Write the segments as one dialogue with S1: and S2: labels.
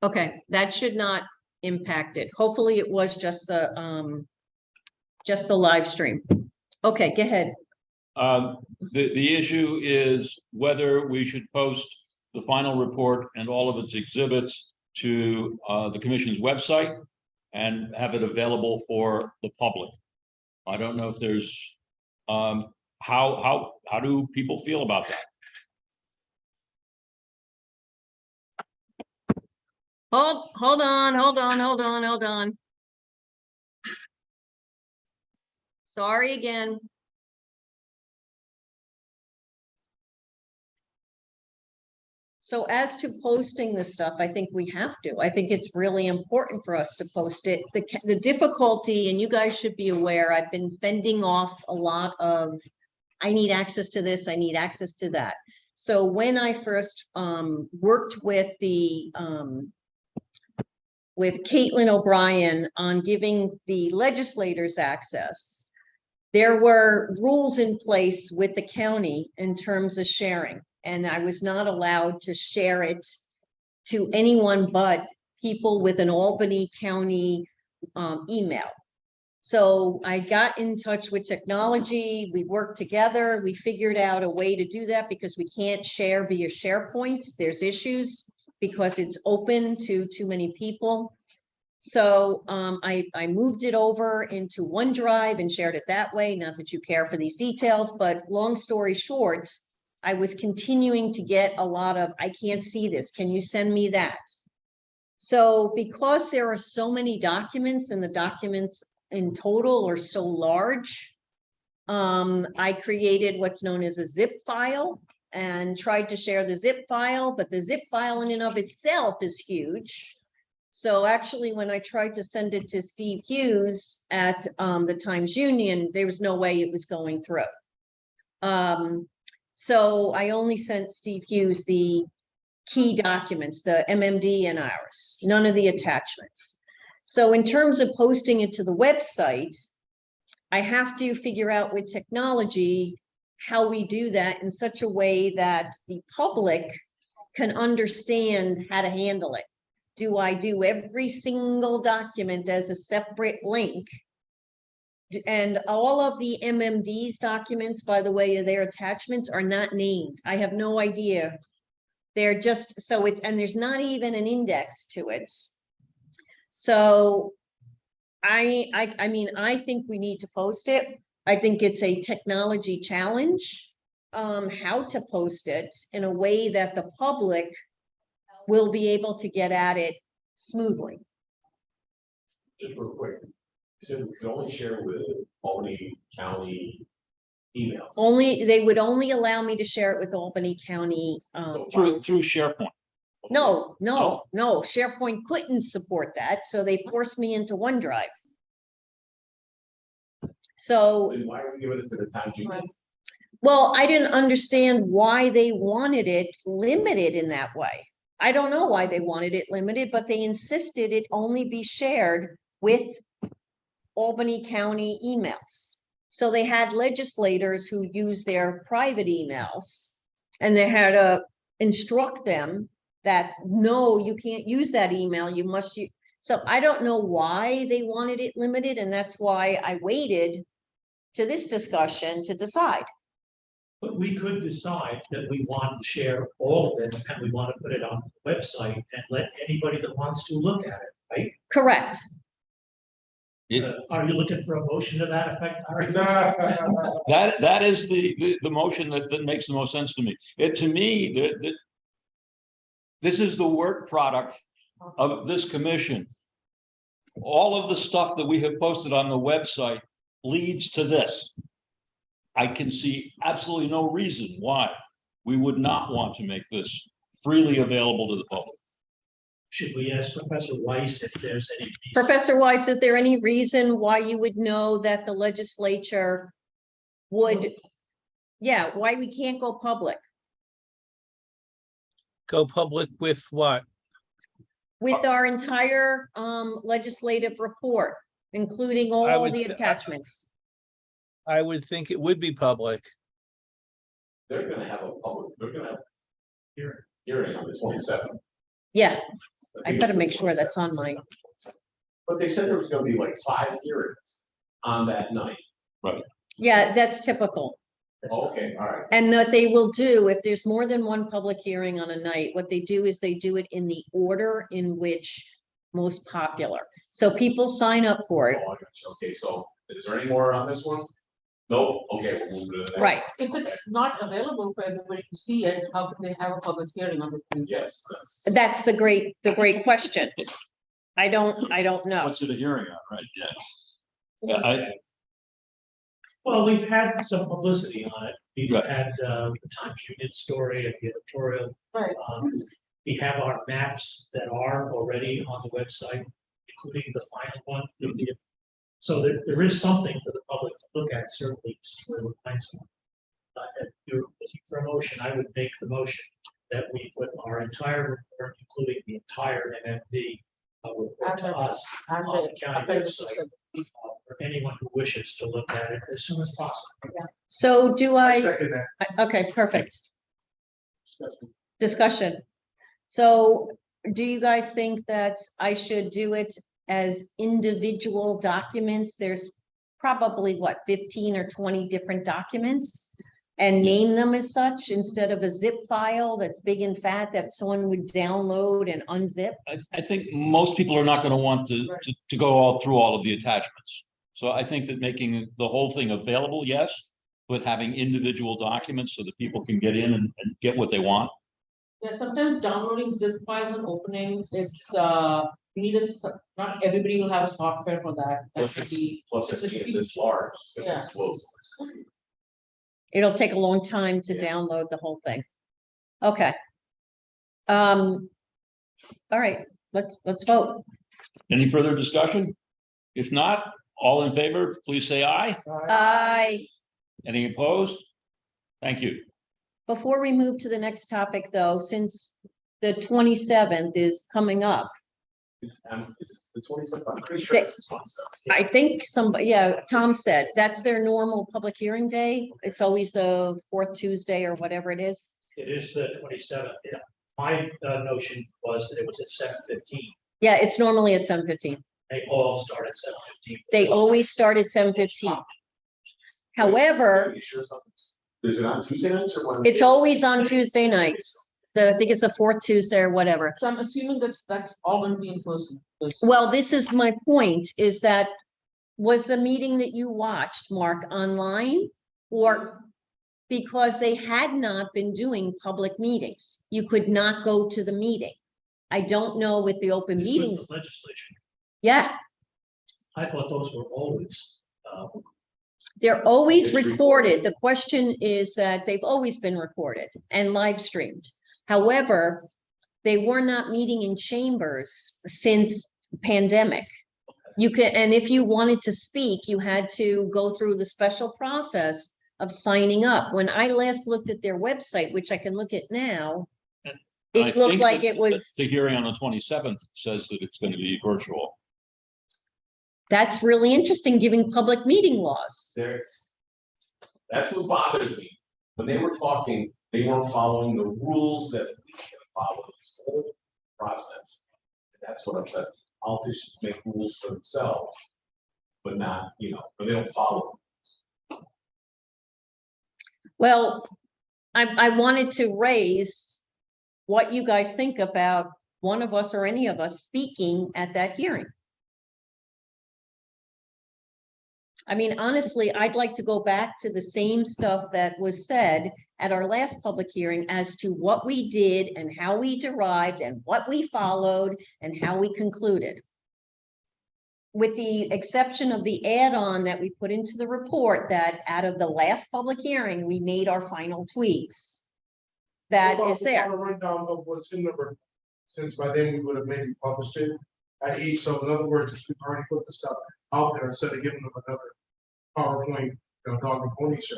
S1: Okay, that should not impact it. Hopefully it was just the live stream. Okay, go ahead.
S2: The issue is whether we should post the final report and all of its exhibits to the commission's website and have it available for the public. I don't know if there's how do people feel about that?
S1: Hold on. Sorry again. So as to posting this stuff, I think we have to. I think it's really important for us to post it. The difficulty, and you guys should be aware, I've been fending off a lot of, I need access to this, I need access to that. So when I first worked with with Caitlin O'Brien on giving the legislators access, there were rules in place with the county in terms of sharing. And I was not allowed to share it to anyone but people with an Albany County email. So I got in touch with technology. We worked together. We figured out a way to do that because we can't share via SharePoint. There's issues because it's open to too many people. So I moved it over into OneDrive and shared it that way. Not that you care for these details, but long story short, I was continuing to get a lot of, I can't see this. Can you send me that? So because there are so many documents and the documents in total are so large, I created what's known as a zip file and tried to share the zip file, but the zip file in and of itself is huge. So actually, when I tried to send it to Steve Hughes at the Times Union, there was no way it was going through. So I only sent Steve Hughes the key documents, the MMD and ours, none of the attachments. So in terms of posting it to the website, I have to figure out with technology how we do that in such a way that the public can understand how to handle it. Do I do every single document as a separate link? And all of the MMD's documents, by the way, their attachments are not named. I have no idea. They're just, so it's, and there's not even an index to it. So I mean, I think we need to post it. I think it's a technology challenge, how to post it in a way that the public will be able to get at it smoothly.
S3: Just real quick, so we can only share with Albany County emails.
S1: They would only allow me to share it with Albany County.
S2: Through SharePoint.
S1: No, SharePoint couldn't support that, so they forced me into OneDrive. So,
S3: Then why are we giving it to the Times Union?
S1: well, I didn't understand why they wanted it limited in that way. I don't know why they wanted it limited, but they insisted it only be shared with Albany County emails. So they had legislators who use their private emails and they had to instruct them that, no, you can't use that email. You must use. So I don't know why they wanted it limited. And that's why I waited to this discussion to decide.
S4: But we could decide that we want to share all of it and we want to put it on the website and let anybody that wants to look at it, right?
S1: Correct.
S4: Are you looking for a motion to that effect, Harry?
S2: That is the motion that makes the most sense to me. To me, this is the work product of this commission. All of the stuff that we have posted on the website leads to this. I can see absolutely no reason why we would not want to make this freely available to the public.
S4: Should we ask Professor Weiss if there's any reason?
S1: Professor Weiss, is there any reason why you would know that the legislature would, yeah, why we can't go public?
S5: Go public with what?
S1: With our entire legislative report, including all the attachments.
S5: I would think it would be public.
S3: They're gonna have a public, they're gonna have hearing on the 27th.
S1: Yeah, I
S3: think
S1: better
S3: it's
S1: make
S3: the
S1: sure that's on
S3: 27th.
S1: my,
S3: But they said there was gonna be like 5 hearings on that night.
S1: yeah, that's typical.
S3: Oh, okay, all right.
S1: And that they will do, if there's more than one public hearing on a night, what they do is they do it in the order in which most popular. So people sign up for it,
S3: Oh, I got you. Okay, so is there any more on this one? Nope, okay, we'll move to the next.
S1: right?
S6: If it's not available for everybody to see it, how can they have a public hearing on the 27th?
S3: Yes,
S1: That's the great question. I don't know.
S2: What's it a hearing on, right? Yeah. Yeah,
S4: Well, we've had some publicity on it. We've
S2: Right.
S4: had the Times Union story and the editorial.
S6: Right.
S4: We have our maps that are already on the website, including the final one. So there is something for the public to look at, certainly, to see where it finds one. If you're looking for a motion, I would make the motion that we put our entire report, including the entire MMD report to us
S6: And
S4: on the
S6: the
S4: county
S6: appendix
S4: website.
S6: is-
S4: For anyone who wishes to look at it as soon as possible.
S1: So do I,
S3: second that.
S1: okay, perfect. Discussion. So do you guys think that I should do it as individual documents? There's probably what, 15 or 20 different documents? And name them as such instead of a zip file that's big and fat that someone would download and unzip?
S2: I think most people are not gonna want to go all through all of the attachments. So I think that making the whole thing available, yes, but having individual documents so that people can get in and get what they want.
S6: Yeah, sometimes downloading zip files and opening, it's, you need not everybody will have a software for that. That
S3: Plus
S6: should
S3: it's,
S6: be.
S3: plus
S6: it
S3: it's
S6: should be-
S3: this large, it's gonna
S6: Yeah.
S3: explode.
S1: It'll take a long time to
S3: Yeah.
S1: download the whole thing. Okay. All right, let's vote.
S2: Any further discussion? If not, all in favor, please say aye. Any opposed? Thank you.
S1: Before we move to the next topic, though, since the 27th is coming up,
S3: Is the 27th, I'm pretty sure it's the 27th.
S1: I think somebody, yeah, Tom said that's their normal public hearing day. It's always the fourth Tuesday or whatever it is.
S4: It is the 27th. Yeah. My notion was that it was at 7:15.
S1: Yeah, it's normally at 7:15.
S4: They all start at 7:15.
S1: They always start at 7:15. However,
S3: Are you sure something's, is it on Tuesday nights or Wednesday?
S1: it's always on Tuesday nights. I think it's the fourth Tuesday or whatever.
S6: So I'm assuming that's all going to be in person.
S1: Well, this is my point, is that was the meeting that you watched, Mark, online? Or because they had not been doing public meetings, you could not go to the meeting. I don't know with the open
S4: This
S1: meetings.
S4: was the legislature.
S1: Yeah,
S4: I thought those were always,
S1: they're always
S3: It's
S1: recorded. The question is that they've always been recorded and live streamed. However, they were not meeting in chambers since pandemic. You could, and if you wanted to speak, you had to go through the special process of signing up. When I last looked at their website, which I can look at now,
S2: I
S1: it looked
S2: think
S1: like
S2: that
S1: it was,
S2: The hearing on the 27th says that it's going to be virtual.
S1: that's really interesting, giving public meeting laws.
S3: That's what bothers me. When they were talking, they weren't following the rules that we can follow this whole process. That's what upset. Politicians make rules for themselves, but not, but they don't follow.
S1: Well, I wanted to raise what you guys think about one of us or any of us speaking at that hearing. I mean, honestly, I'd like to go back to the same stuff that was said at our last public hearing as to what we did and how we derived and what we followed and how we concluded. With the exception of the add-on that we put into the report that out of the last public hearing, we made our final tweaks. That is there.
S7: A rundown of what's in the report, since by then we would have maybe published it at each, so in other words, we've already put the stuff out there instead of giving them another PowerPoint, dog and pony show.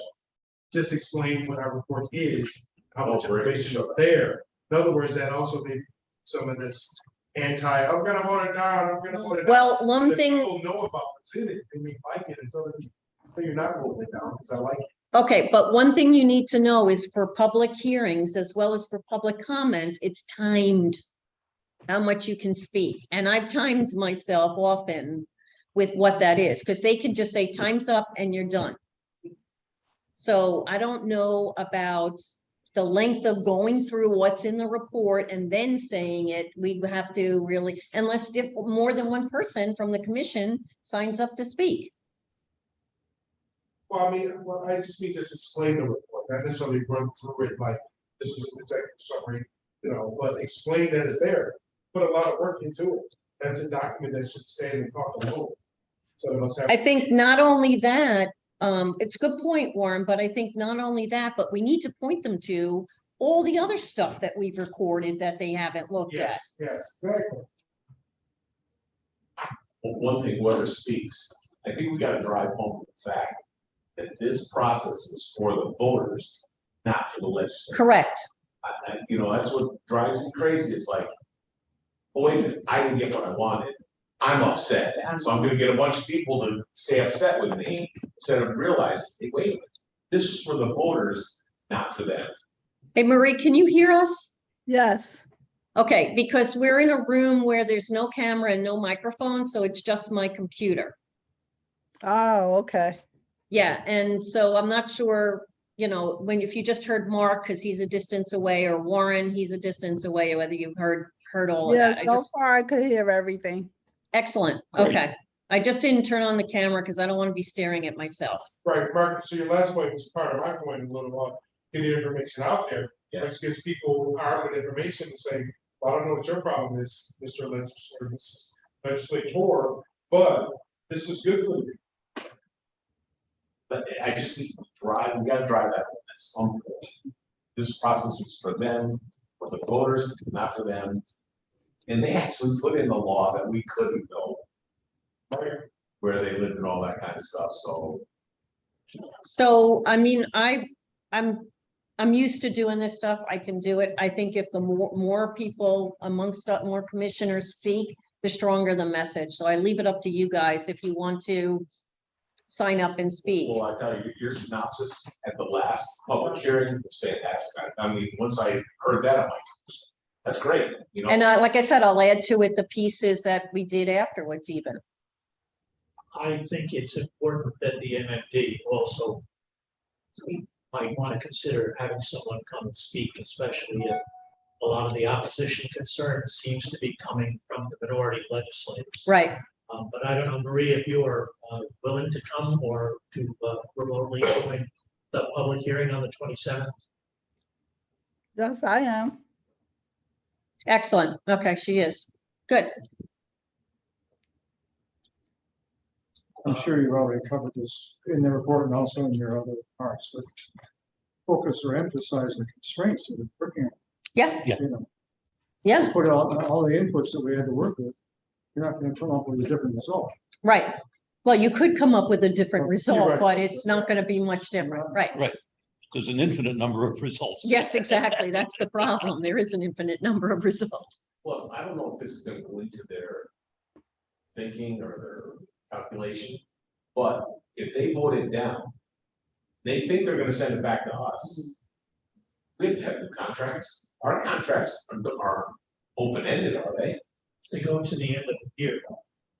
S7: Just explain what our report is, how much information is there. In other words, that also maybe some of this I'm gonna vote it down, I'm gonna vote it down.
S1: Well, one
S7: If
S1: thing,
S7: people know about what's in it, they may like it, and other people, you're not voting it down, because I like it.
S1: okay, but one thing you need to know is for public hearings as well as for public comment, it's timed. how much you can speak. And I've timed myself often with what that is, because they can just say time's up and you're done. So I don't know about the length of going through what's in the report and then saying it. We have to really, unless more than one person from the commission signs up to speak.
S7: Well, I mean, well, I just need to explain the report, not necessarily run through it like this is an executive summary, you know, but explain that it's there. Put a lot of work into it. That's a document that should stand and talk alone. So it must have.
S1: I think not only that, it's a good point, Warren, but I think not only that, but we need to point them to all the other stuff that we've recorded that they haven't looked at.
S7: Yes, yes, exactly.
S3: One thing, whoever speaks, I think we gotta drive home the fact that this process was for the voters, not for the legislators.
S1: Correct.
S3: You know, that's what drives me crazy. It's like, oh, wait a minute, I didn't get what I wanted. I'm upset, so I'm gonna get a bunch of people to stay upset with me instead of realizing, hey, wait a minute, this is for the voters, not for them.
S1: Hey, Marie, can you hear us?
S8: Yes,
S1: Okay, because we're in a room where there's no camera and no microphone, so it's just my computer.
S8: oh, okay.
S1: Yeah, and so I'm not sure, you know, if you just heard Mark, because he's a distance away, or Warren, he's a distance away, whether you heard all of
S8: Yeah,
S1: that.
S8: so far I could hear everything.
S1: Excellent,
S2: Great.
S1: okay. I just didn't turn on the camera because I don't want to be staring at myself.
S7: Right, Mark, so your last point was part of my point a little while, get the information out there.
S3: Yeah.
S7: Let's give people armed with information to say, well, I don't know what your problem is, Mr. Legislator, Mrs. Legislator, but this is good for you.
S3: But I just think we gotta drive that home at some point. This process was for them, for the voters, not for them. And they actually put in the law that we couldn't go. Right, where they lived and all that kind of stuff, so.
S1: So, I mean, I'm used to doing this stuff. I can do it. I think if the more people amongst more commissioners speak, the stronger the message. So I leave it up to you guys if you want to sign up and speak.
S3: Well, I tell you, your synopsis at the last public hearing was fantastic. I mean, once I heard that, I'm like, that's great, you know.
S1: And like I said, I'll add to it the pieces that we did afterwards even.
S4: I think it's important that the MMD also might want to consider having someone come and speak, especially if a lot of the opposition concern seems to be coming from the minority legislators.
S1: Right.
S4: But I don't know, Marie, if you are willing to come or to remotely join the public hearing on the 27th.
S8: Yes, I am.
S1: Excellent. Okay, she is. Good.
S9: I'm sure you've already covered this in the report and also in your other parts, but focus or emphasize the constraints of working,
S1: Yeah,
S9: you know,
S1: yeah,
S9: put all the inputs that we had to work with. You're not going to come up with a different result.
S1: right. Well, you could come up with a different
S9: You're
S1: result,
S9: right.
S1: but it's not going to be much different. Right.
S2: Right. There's an infinite number of results.
S1: Yes, exactly. That's the problem. There is an infinite number of results.
S3: Plus, I don't know if this is gonna go into their thinking or their calculation, but if they vote it down, they think they're gonna send it back to us. We have to have new contracts. Our contracts are open-ended, are they?
S4: They go to the end of the year.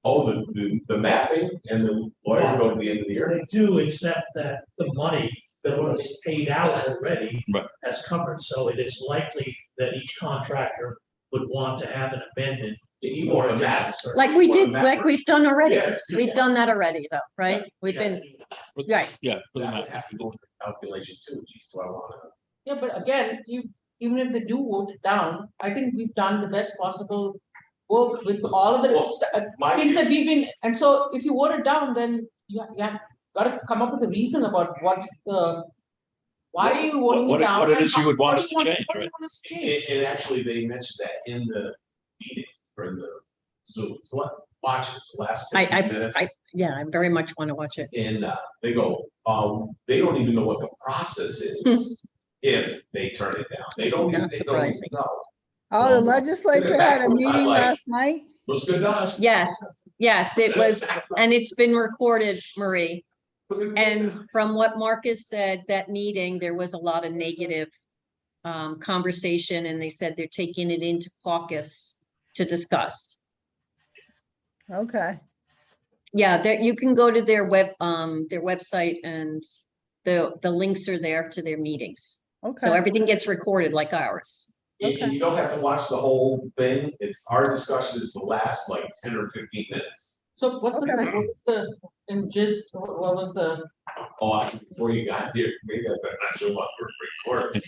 S3: Oh, the mapping and the lawyer go to the end of the year?
S4: They do, except that the money that was paid out already
S2: Right.
S4: has covered, so it is likely that each contractor would want to have an amendment.
S3: Even on the map.
S1: Like we did,
S3: Well,
S1: like we've done already.
S3: Yes,
S1: We've done that already though, right? We've been, right.
S2: Yeah. for the
S3: That
S2: map.
S3: would have to go into calculation too, geez, do I wanna?
S6: Yeah, but again, even if they do vote it down, I think we've done the best possible work with all of the
S3: My
S6: things that we've been, and so if you vote it down, then you have gotta come up with a reason about what's the. Why are you voting
S2: What
S6: it down?
S2: it
S6: and
S2: is you would
S6: what
S2: want
S6: do
S2: us
S6: you
S2: to change,
S6: what do you
S2: right?
S6: want us to change?
S3: And actually, they mentioned that in the meeting, or in the Zoom, watch it, it's the last 15 minutes.
S1: Yeah, I very much want to watch it.
S3: And they go, they don't even know what the process is if they turn it down. They don't even
S1: Not
S3: know.
S1: surprising.
S8: Oh, the
S3: Well,
S8: legislature had a
S3: backwards, I
S8: meeting
S3: like-
S8: last night?
S3: Looks good to us.
S1: Yes, yes, it was, and it's been recorded, Marie. And from what Marcus said, that meeting, there was a lot of negative conversation, and they said they're taking it into caucus to discuss.
S8: Okay,
S1: Yeah, there, you can go to their website and the links are there to their meetings. So
S8: okay,
S1: everything gets recorded like ours.
S3: And you don't have to watch the whole thing. It's, our discussion is the last like 10 or 15 minutes.
S6: So what's in gist, what was the,
S3: Before you got here, maybe I better not show up for recording.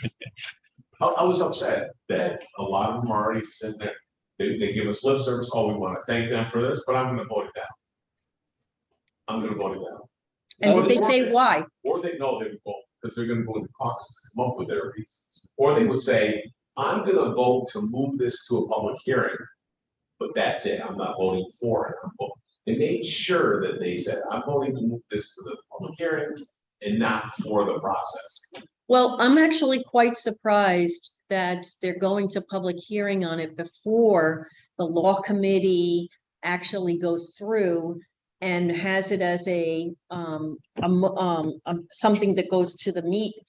S3: I was upset that a lot of them are already sitting there. They give us lip service. Oh, we want to thank them for this, but I'm gonna vote it down. I'm gonna vote it down.
S1: And
S3: Or
S1: did they say why?
S3: Or they know they would vote, because they're gonna go into caucus to come up with their reasons. Or they would say, I'm gonna vote to move this to a public hearing, but that's it, I'm not voting for it. They made sure that they said, I'm voting to move this to the public hearing and not for the process.
S1: Well, I'm actually quite surprised that they're going to public hearing on it before the law committee actually goes through and has it as something that goes to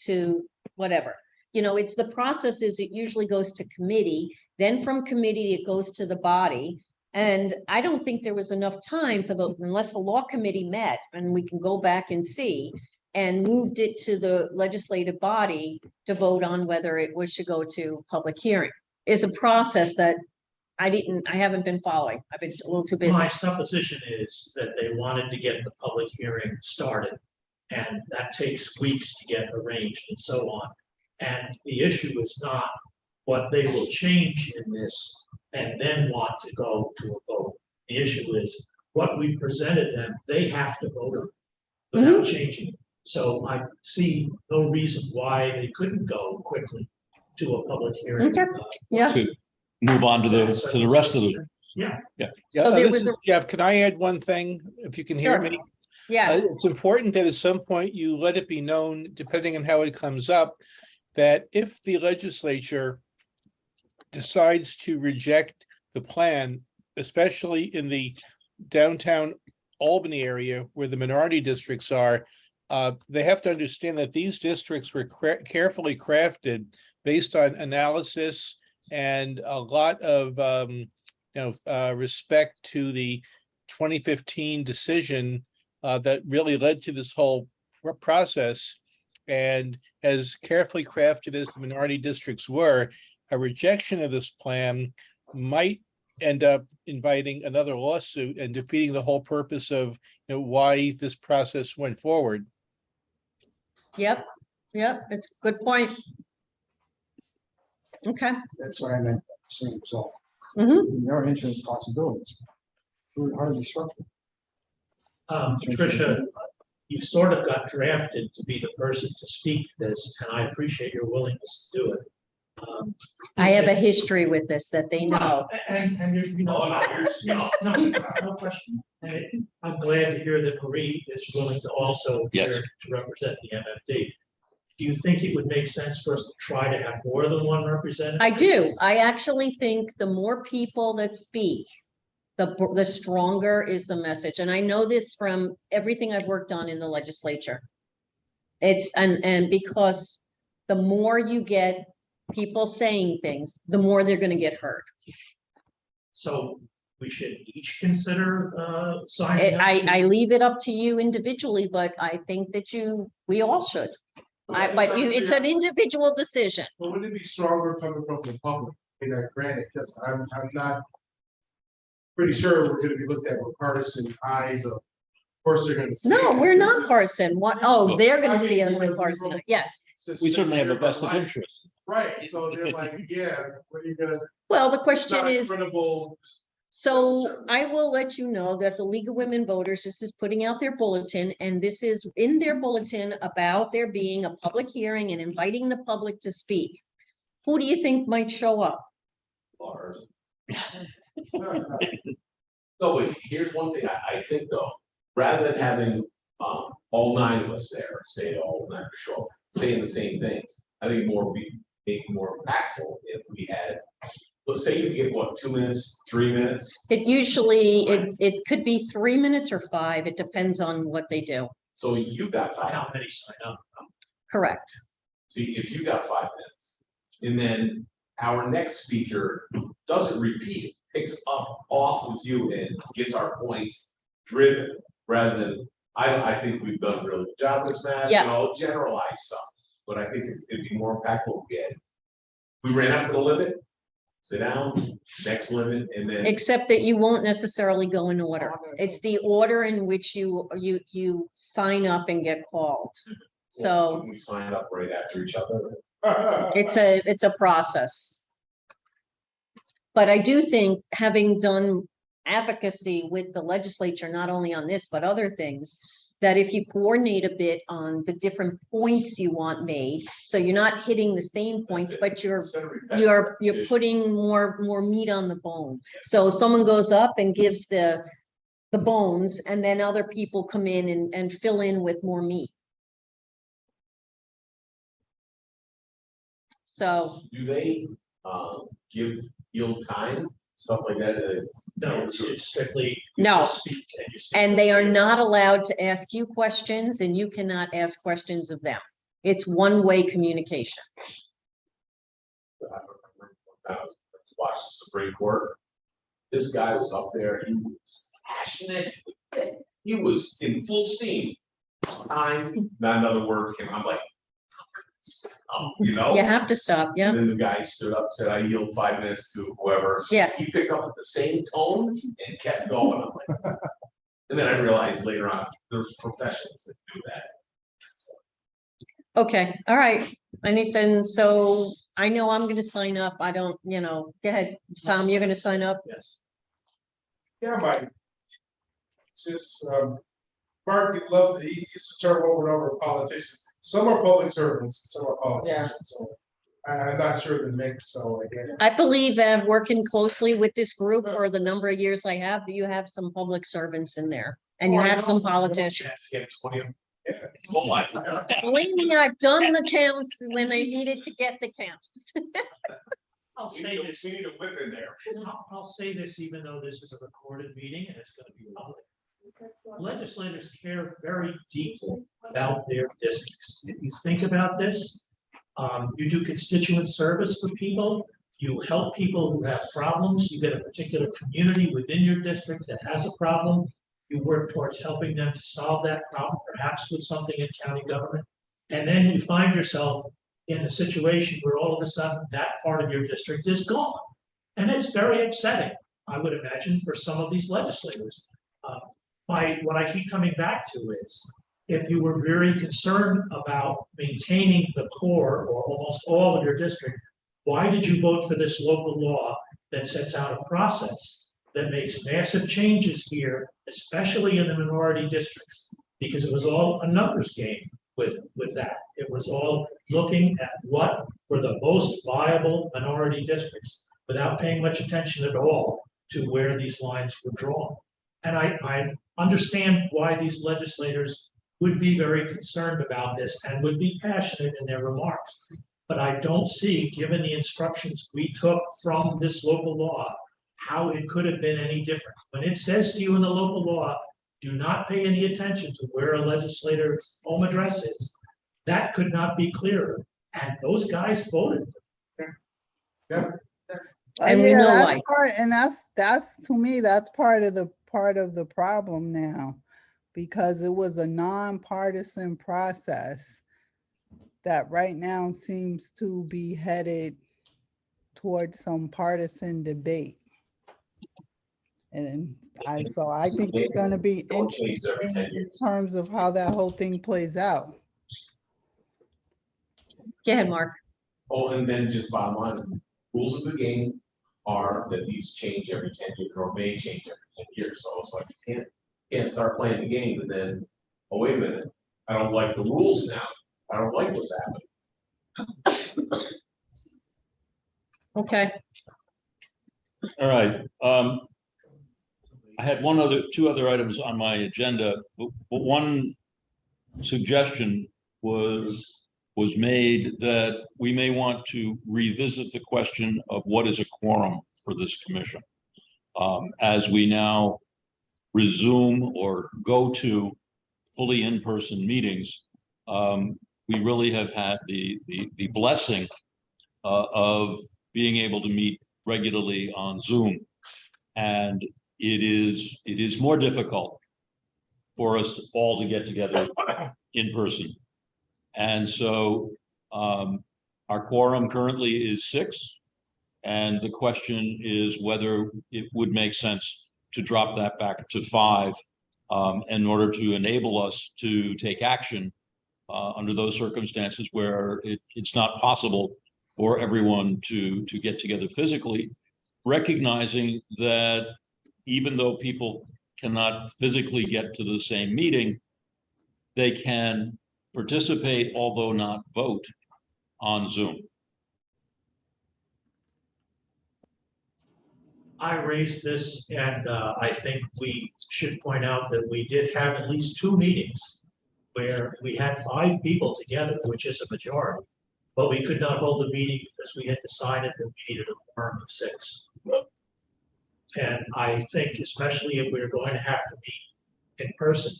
S1: to whatever. You know, it's the process is it usually goes to committee, then from committee, it goes to the body. And I don't think there was enough time unless the law committee met, and we can go back and see, and moved it to the legislative body to vote on whether it should go to public hearing. Is a process that I haven't been following. I've been a little too busy.
S4: My supposition is that they wanted to get the public hearing started, and that takes weeks to get arranged and so on. And the issue is not what they will change in this and then want to go to a vote. The issue is what we presented them, they have to vote on without changing it. So I see no reason why they couldn't go quickly to a public hearing.
S1: Okay. Yeah.
S2: To move on to the rest of the,
S4: Yeah,
S5: Yeah,
S1: So there
S5: this
S1: was
S5: is Jeff, can I add one thing, if you can hear
S1: Sure.
S5: me?
S1: Yeah,
S5: It's important that at some point you let it be known, depending on how it comes up, that if the legislature decides to reject the plan, especially in the downtown Albany area where the minority districts are, they have to understand that these districts were carefully crafted based on analysis and a lot of respect to the 2015 decision that really led to this whole process. And as carefully crafted as the minority districts were, a rejection of this plan might end up inviting another lawsuit and defeating the whole purpose of why this process went forward.
S1: yep, it's a good point. Okay.
S9: That's what I meant, same result.
S1: Mhm.
S9: There are insurance possibilities. It would hardly structure.
S4: Tricia, you sort of got drafted to be the person to speak this, and I appreciate your willingness to do it.
S1: I have a history with this that they know.
S4: And you know,
S3: Oh, no,
S4: no question. And I'm glad to hear that Marie is willing to also
S2: Yes.
S4: here to represent the MFD. Do you think it would make sense for us to try to have more than one representative?
S1: I do. I actually think the more people that speak, the stronger is the message. And I know this from everything I've worked on in the legislature. And because the more you get people saying things, the more they're going to get heard.
S4: So we should each consider signing up.
S1: I leave it up to you individually, but I think that we all should. It's an individual decision.
S7: But wouldn't it be stronger coming from the public? Granted, because I'm not pretty sure we're gonna be looked at with partisan eyes of course they're gonna.
S1: No, we're not
S7: partisan.
S1: partisan. They're going to see it with partisan. Yes.
S2: we certainly have a vested interest.
S7: Right, so they're like, yeah, what are you gonna?
S1: Well, the
S7: It's
S1: question
S7: not
S1: is,
S7: credible.
S1: so I will let you know that the League of Women Voters just is putting out their bulletin, and this is in their bulletin about there being a public hearing and inviting the public to speak. Who do you think might show up?
S3: Bars. So wait, here's one thing I think though, rather than having all 9 of us there, say all 9 for sure, saying the same things, I think make more impactful if we had, let's say you get what, 2 minutes, 3 minutes?
S1: It usually, it could be 3 minutes or 5. It depends on what they do.
S3: So you got 5
S4: How
S3: minutes.
S4: many sign up?
S1: Correct.
S3: See, if you got 5 minutes, and then our next speaker doesn't repeat picks up off with you and gets our points driven, rather than, I think we've done a really good job with this map,
S1: Yeah.
S3: you know, generalized stuff. But I think it'd be more impactful if we ran up to the limit, sit down, next limit, and then.
S1: Except that you won't necessarily go in order. It's the order in which you sign up and get called. So
S3: We sign up right after each other.
S1: it's a process. But I do think, having done advocacy with the legislature, not only on this, but other things, that if you coordinate a bit on the different points you want made, so you're not hitting the same points, but you're putting more meat on the bone. So someone goes up and gives the bones, and then other people come in and fill in with more meat. So,
S3: Do they, give yield time, stuff like that?
S4: No, it's strictly. you
S1: No.
S4: just speak and you speak
S1: and they are
S4: clearly.
S1: not allowed to ask you questions, and you cannot ask questions of them. It's one-way communication.
S3: Watch the Supreme Court. This guy was up there, he was passionate, he was in full steam. Time, not another word came, I'm like, you know?
S1: You have to stop, yeah.
S3: And then the guy stood up, said, I yield 5 minutes to whoever.
S1: Yeah.
S3: He picked up at the same tone and kept going. I'm like, and then I realized later on, there's professionals that do that. So,
S1: Okay, all right. Anything, so I know I'm gonna sign up. I don't, go ahead, Tom, you're gonna sign up?
S4: Yes.
S7: Yeah, Mike. Just, Mark, you'd love, he used to turn over and over politicians. Some are public servants, some are politicians, so I'm not sure the mix, so again.
S1: I believe working closely with this group for the number of years I have, that you have some public servants in there, and you have some politicians.
S3: yeah, 20 of them. Yeah, it's a whole lot.
S1: Believe me, I've done the counts when I needed to get the counts.
S4: I'll
S3: We
S4: say
S3: need
S4: this,
S3: a whip in there.
S4: I'll say this, even though this is a recorded meeting and it's gonna be public. Legislators care very deeply about their districts. If you think about this, you do constituent service for people, you help people who have problems, you get a particular community within your district that has a problem. You work towards helping them to solve that problem, perhaps with something in county government. And then you find yourself in a situation where all of a sudden that part of your district is gone. And it's very upsetting, I would imagine, for some of these legislators. What I keep coming back to is, if you were very concerned about maintaining the core or almost all of your district, why did you vote for this local law that sets out a process that makes massive changes here, especially in the minority districts? Because it was all a numbers game with that. It was all looking at what were the most viable minority districts without paying much attention at all to where these lines were drawn. And I understand why these legislators would be very concerned about this and would be passionate in their remarks. But I don't see, given the instructions we took from this local law, how it could have been any different. When it says to you in the local law, do not pay any attention to where a legislator's home address is, that could not be clearer. And those guys voted for it.
S1: And we
S8: Yeah,
S1: know
S8: that's
S1: why.
S8: part- And that's, to me, that's part of the problem now. Because it was a nonpartisan process that right now seems to be headed towards some partisan debate. And so I think it's gonna be
S3: Don't change every 10
S8: interesting in
S3: years.
S8: terms of how that whole thing plays out.
S1: Go ahead, Mark.
S3: Oh, and then just bottom line, rules of the game are that these change every 10 years or may change every 10 years. So it's like, you can't start playing the game and then, oh, wait a minute, I don't like the rules now. I don't like what's happening.
S1: Okay,
S2: All right. I had two other items on my agenda, but one suggestion was made that we may want to revisit the question of what is a quorum for this commission. As we now resume or go to fully in-person meetings, we really have had the blessing of being able to meet regularly on Zoom. And it is more difficult for us all to get together in person. And so our quorum currently is 6. And the question is whether it would make sense to drop that back to 5 in order to enable us to take action under those circumstances where it's not possible for everyone to get together physically, recognizing that even though people cannot physically get to the same meeting, they can participate, although not vote, on Zoom.
S4: I raised this, and I think we should point out that we did have at least 2 meetings where we had 5 people together, which is a majority, but we could not hold a meeting because we had decided that we needed a quorum of 6. And I think especially if we're going to have to meet in person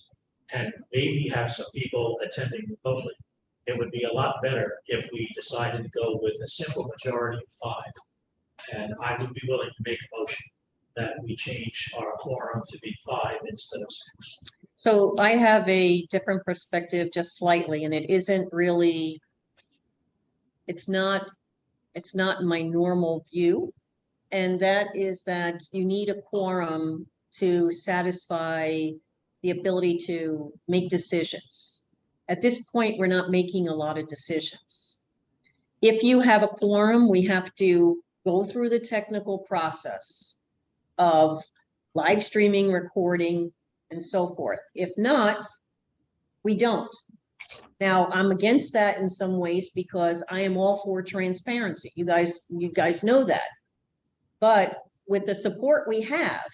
S4: and maybe have some people attending remotely, it would be a lot better if we decided to go with a simple majority of 5. And I would be willing to make a motion that we change our quorum to be 5 instead of 6.
S1: So I have a different perspective, just slightly, and it isn't really, it's not my normal view. And that is that you need a quorum to satisfy the ability to make decisions. At this point, we're not making a lot of decisions. If you have a quorum, we have to go through the technical process of live streaming, recording, and so forth. If not, we don't. Now, I'm against that in some ways because I am all for transparency. You guys know that. But with the support we have,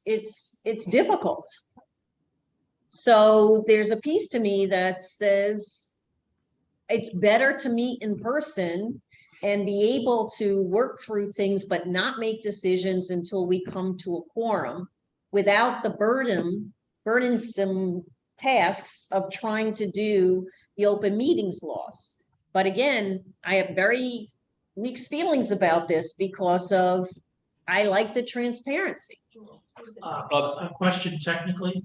S1: it's difficult. So there's a piece to me that says it's better to meet in person and be able to work through things, but not make decisions until we come to a quorum without the burdensome tasks of trying to do the open meetings laws. But again, I have very mixed feelings about this because of, I like the transparency.
S4: A question technically,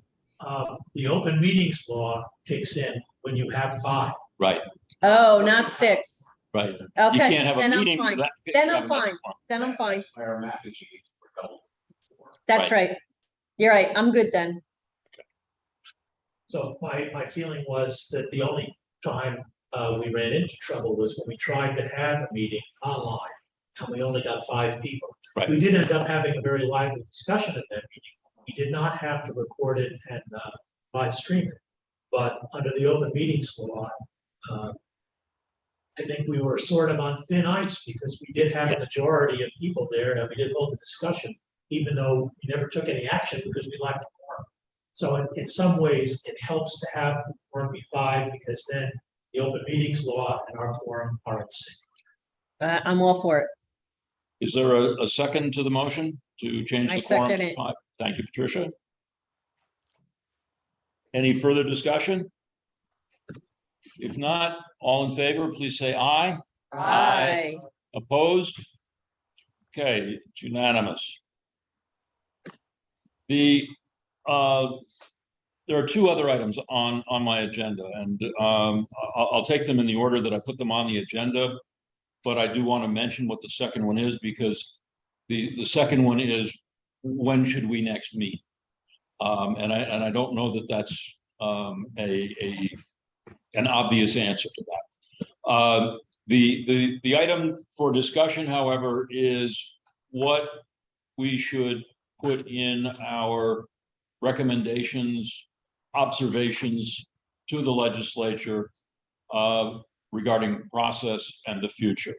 S4: the open meetings law kicks in when you have 5.
S2: Right,
S1: Oh, not 6.
S2: right.
S1: Okay,
S2: You can't have a
S1: then I'm
S2: meeting.
S1: fine.
S2: without-
S1: Then I'm fine. Then I'm fine.
S3: By our map, it should be double.
S1: That's right. You're right. I'm good then.
S4: So my feeling was that the only time we ran into trouble was when we tried to have a meeting online and we only got 5 people.
S2: Right.
S4: We did end up having a very lively discussion at that meeting. We did not have to record it and live stream it. But under the open meetings law, I think we were sort of on thin ice because we did have a majority of people there and we did hold the discussion, even though we never took any action because we lacked a quorum. So in some ways, it helps to have the quorum be 5 because then the open meetings law and our quorum are in sync.
S1: I'm all for it.
S2: Is there a second to the motion to change
S1: I
S2: the quorum
S1: second
S2: to
S1: it.
S2: 5? Thank you, Patricia. Any further discussion? If not, all in favor, please say aye.
S1: Aye.
S2: Opposed? Okay, it's unanimous. There are 2 other items on my agenda, and I'll take them in the order that I put them on the agenda. But I do want to mention what the second one is, because the second one is, when should we next meet? And I don't know that that's an obvious answer to that. The item for discussion, however, is what we should put in our recommendations, observations to the legislature regarding process and the future.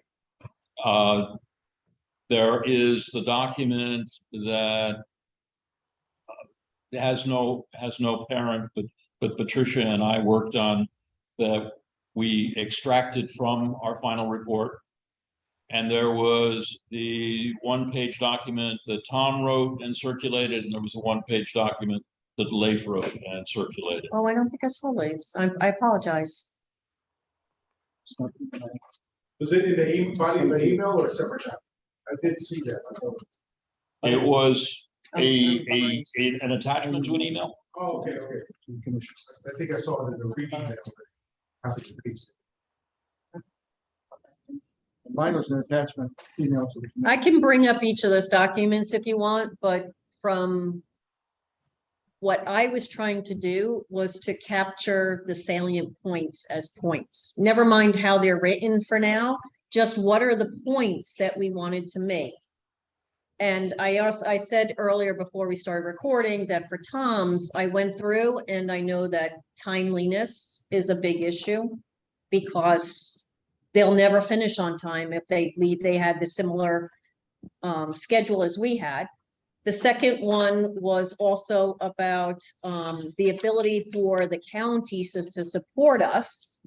S2: There is the document that has no parent, but Patricia and I worked on, that we extracted from our final report. And there was the 1-page document that Tom wrote and circulated, and there was a 1-page document that Leif wrote and circulated.
S1: Oh, I don't think I saw Leif's. I apologize.
S7: Was it in the email or separate? I did see that. I thought-
S2: It was
S1: I'm behind.
S2: an attachment to an email.
S7: Oh, okay, okay. I think I saw it in the region. Happy to be.
S9: Mine was an attachment email to the.
S1: I can bring up each of those documents if you want, but from what I was trying to do was to capture the salient points as points. Never mind how they're written for now, just what are the points that we wanted to make. And I said earlier before we started recording that for Tom's, I went through and I know that timeliness is a big issue because they'll never finish on time if they had the similar schedule as we had. The second one was also about the ability for the counties to support us.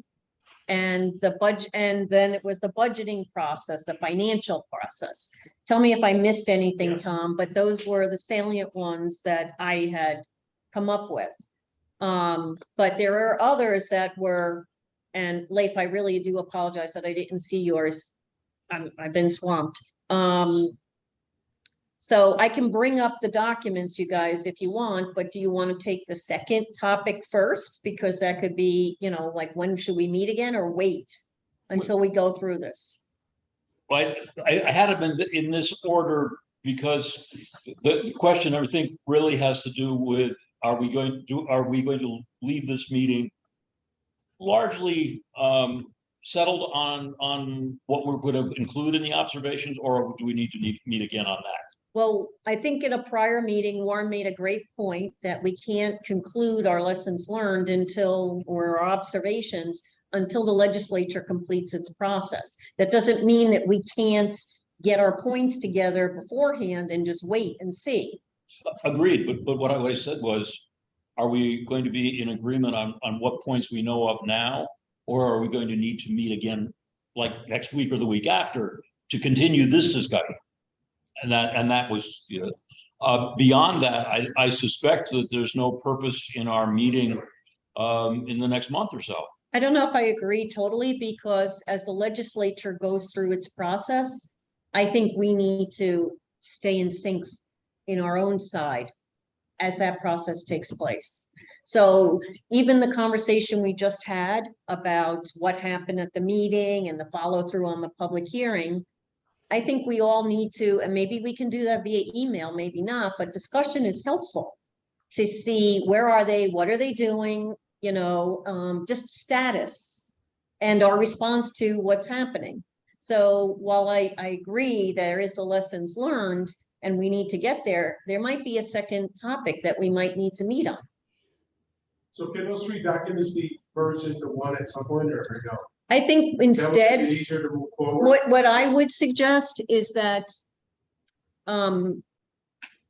S1: And the budget, and then it was the budgeting process, the financial process. Tell me if I missed anything,
S4: Yeah.
S1: Tom, but those were the salient ones that I had come up with. But there are others that were, and Leif, I really do apologize that I didn't see yours. I've been swamped. So I can bring up the documents, you guys, if you want, but do you want to take the second topic first? Because that could be, like, when should we meet again, or wait until we go through this?
S2: But I had them in this order because the question I think really has to do with, are we going to leave this meeting largely settled on what we're going to include in the observations, or do we need to meet again on that?
S1: Well, I think in a prior meeting, Warren made a great point that we can't conclude our lessons learned or our observations until the legislature completes its process. That doesn't mean that we can't get our points together beforehand and just wait and see.
S2: Agreed, but what I always said was, are we going to be in agreement on what points we know of now? Or are we going to need to meet again, like next week or the week after, to continue this discussion? And that was, beyond that, I suspect that there's no purpose in our meeting in the next month or so.
S1: I don't know if I agree totally, because as the legislature goes through its process, I think we need to stay in sync in our own side as that process takes place. So even the conversation we just had about what happened at the meeting and the follow through on the public hearing, I think we all need to, and maybe we can do that via email, maybe not, but discussion is helpful to see where are they, what are they doing, just status and our response to what's happening. So while I agree there is the lessons learned and we need to get there, there might be a second topic that we might need to meet on.
S7: So can those three documents be merged into one at some point, or no?
S1: I think
S7: That would make
S1: instead,
S7: it easier to move forward.
S1: what I would suggest is that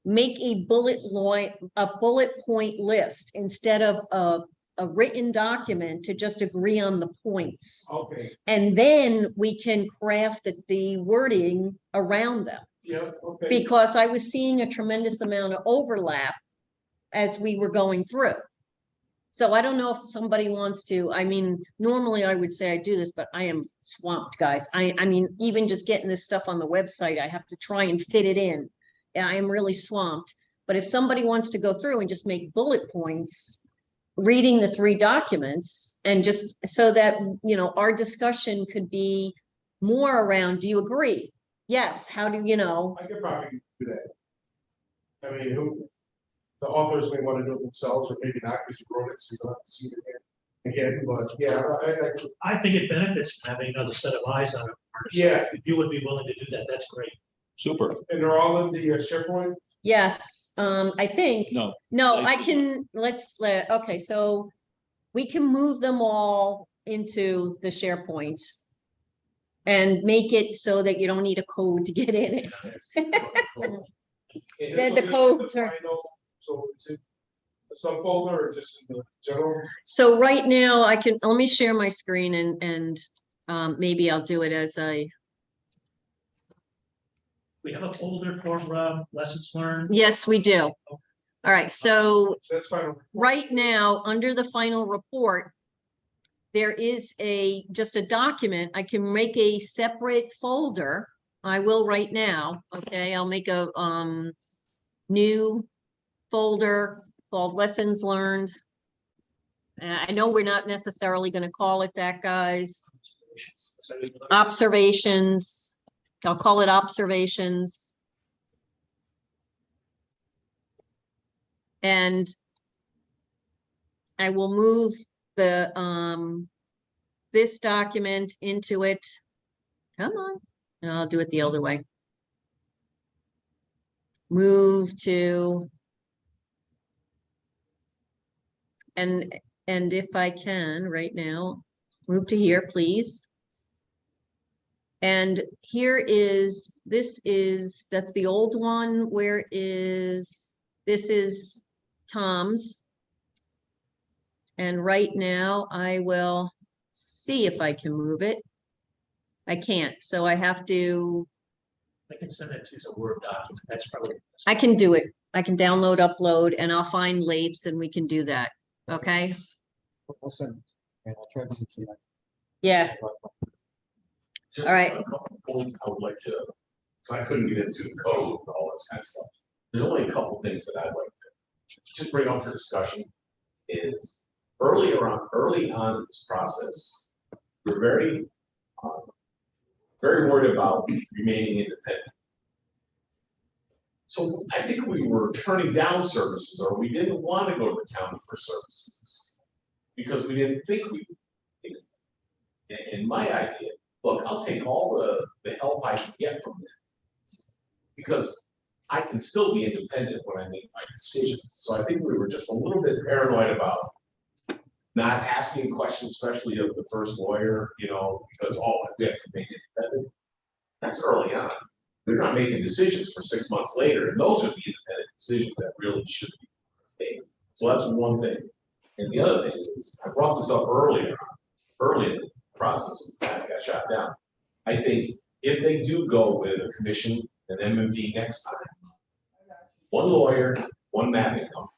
S1: make a bullet point list instead of a written document, to just agree on the points.
S7: Okay,
S1: And then we can craft the wording around them.
S7: yeah, okay.
S1: Because I was seeing a tremendous amount of overlap as we were going through. So I don't know if somebody wants to, normally I would say I do this, but I am swamped, guys. I mean, even just getting this stuff on the website, I have to try and fit it in. I am really swamped. But if somebody wants to go through and just make bullet points, reading the three documents, and just so that, our discussion could be more around, do you agree? Yes, how do you know?
S7: I could probably do that. I mean, the authors may want to do it themselves, or maybe not, because you wrote it, so you don't have to see it again, but yeah,
S4: I think it benefits from having another set of eyes on it.
S7: Yeah.
S4: If you would be willing to do that, that's great.
S2: Super.
S7: and they're all in the SharePoint.
S1: Yes, I think. No, I
S2: Like-
S1: can, okay, so we can move them all into the SharePoint and make it so that you don't need a code to get in it.
S7: And
S1: Then
S7: this
S1: the
S7: will be
S1: codes are-
S7: final, so it's in the subfolder or just in the general?
S1: So right now let me share my screen and maybe I'll do it as
S4: We have a folder for lessons learned.
S1: yes, we do. All right, so
S7: That's final.
S1: right now, under the final report, there is just a document. I can make a separate folder I will right now, okay, I'll make a, new folder called Lessons Learned. I know we're not necessarily gonna call it that, guys. Observations, I'll call it observations. And I will move the, this document into it. Come on, no, I'll do it the other way. Move to. And if I can, right now, move to here, please. And here is, that's the old one. Where is, this is Tom's. And right now I will see if I can move it. I can't, so I have to,
S4: I can send it to a Word document. That's probably.
S1: I can do it. I can download, upload, and I'll find Lapes and we can do that. Okay,
S9: I'll send, and I'll try to get to you.
S1: yeah,
S3: Just
S1: All right.
S3: a couple points I would like to, so I couldn't get into the code and all this kind of stuff. There's only a couple things that I'd like to just bring up for discussion is early on in this process, we're very worried about remaining independent. So I think we were turning down services, or we didn't want to go to the county for services because we didn't think we. And my idea, look, I'll take all the help I can get from them because I can still be independent when I make my decisions. So I think we were just a little bit paranoid about not asking questions, especially of the first lawyer, you know, because we have to make it independent. That's early on. We're not making decisions for 6 months later, and those are the independent decisions that really should be made. So that's one thing. And the other thing is, I brought this up early in the process, and I got shot down. I think if they do go with a commission, an MMD next time, one lawyer, one mapping company.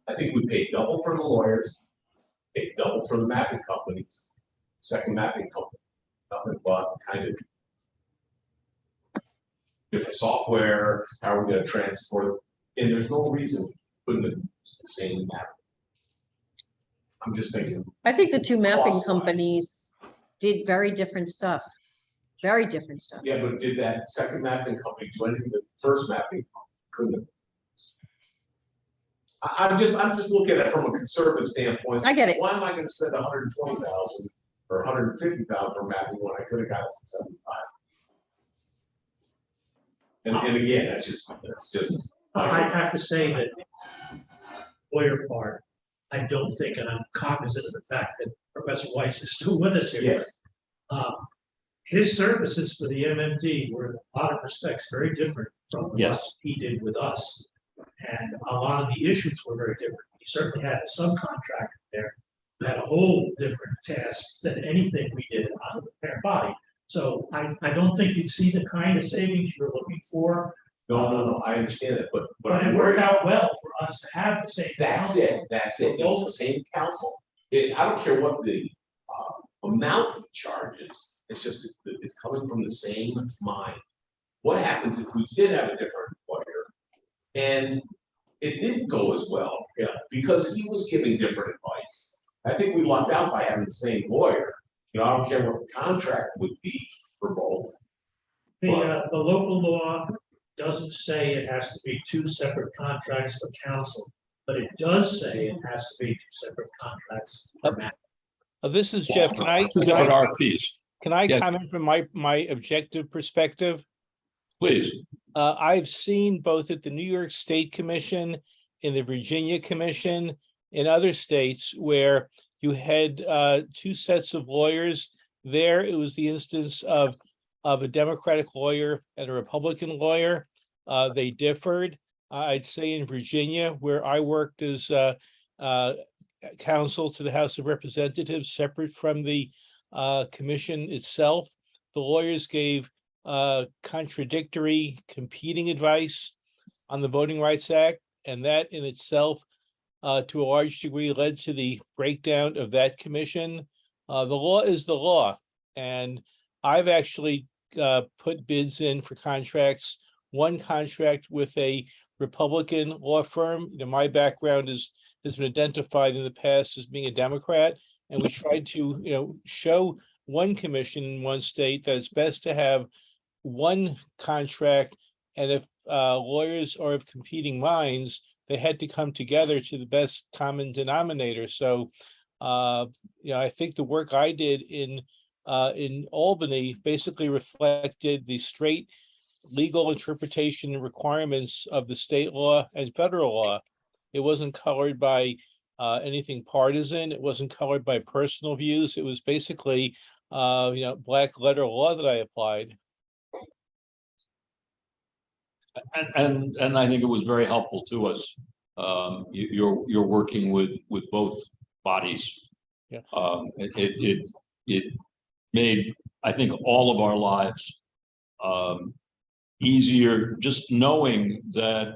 S3: I think we paid double for the lawyers, paid double for the mapping companies, second mapping company, nothing but kind of different software, how are we gonna transfer, and there's no reason we couldn't have used the same map. I'm just thinking,
S1: I think the two mapping
S3: Cost-wise.
S1: companies did very different stuff. Very different stuff.
S3: yeah, but did that second mapping company do anything that the first mapping company couldn't have? I'm just looking at it from a conservative standpoint.
S1: I get it.
S3: Why am I gonna spend 120,000 or 150,000 for mapping when I could have got it for 75? And again, that's just.
S4: I have to say that lawyer part, I don't think, and I'm cognizant of the fact that Professor Weiss is still with us here.
S3: Yes,
S4: His services for the MMD were in a lot of respects very different from what
S2: Yes.
S4: he did with us. And a lot of the issues were very different. He certainly had a subcontractor there who had a whole different task than anything we did out of the parent body. So I don't think you'd see the kind of savings you're looking for.
S3: no, I understand that, but
S4: But it worked out well for us to have the same.
S3: that's
S4: counsel.
S3: it, it was the same council. I don't care what the amount of charges, it's just, it's coming from the same mind. What happens if we did have a different lawyer and it didn't go as well?
S4: Yeah.
S3: Because he was giving different advice. I think we lucked out by having the same lawyer. You know, I don't care what the contract would be for both.
S4: The local law doesn't say it has to be two separate contracts for counsel, but it does say it has to be two separate contracts for map.
S5: This is Jeff.
S2: Two separate RFPs,
S5: Can I
S2: Yes.
S5: comment from my objective perspective?
S2: please.
S5: I've seen both at the New York State Commission, in the Virginia Commission, in other states where you had two sets of lawyers. There, it was the instance of a Democratic lawyer and a Republican lawyer. They differed. I'd say in Virginia, where I worked as counsel to the House of Representatives, separate from the commission itself, the lawyers gave contradictory, competing advice on the Voting Rights Act, and that in itself, to a large degree, led to the breakdown of that commission. The law is the law, and I've actually put bids in for contracts, one contract with a Republican law firm. You know, my background has been identified in the past as being a Democrat. And we tried to, show one commission in one state that it's best to have one contract. And if lawyers are of competing minds, they had to come together to the best common denominator. So, I think the work I did in Albany basically reflected the straight legal interpretation and requirements of the state law and federal law. It wasn't colored by anything partisan. It wasn't colored by personal views. It was basically, black letter law that I applied.
S2: And I think it was very helpful to us. You're working with both bodies.
S5: Yeah.
S2: It made, I think, all of our lives easier, just knowing that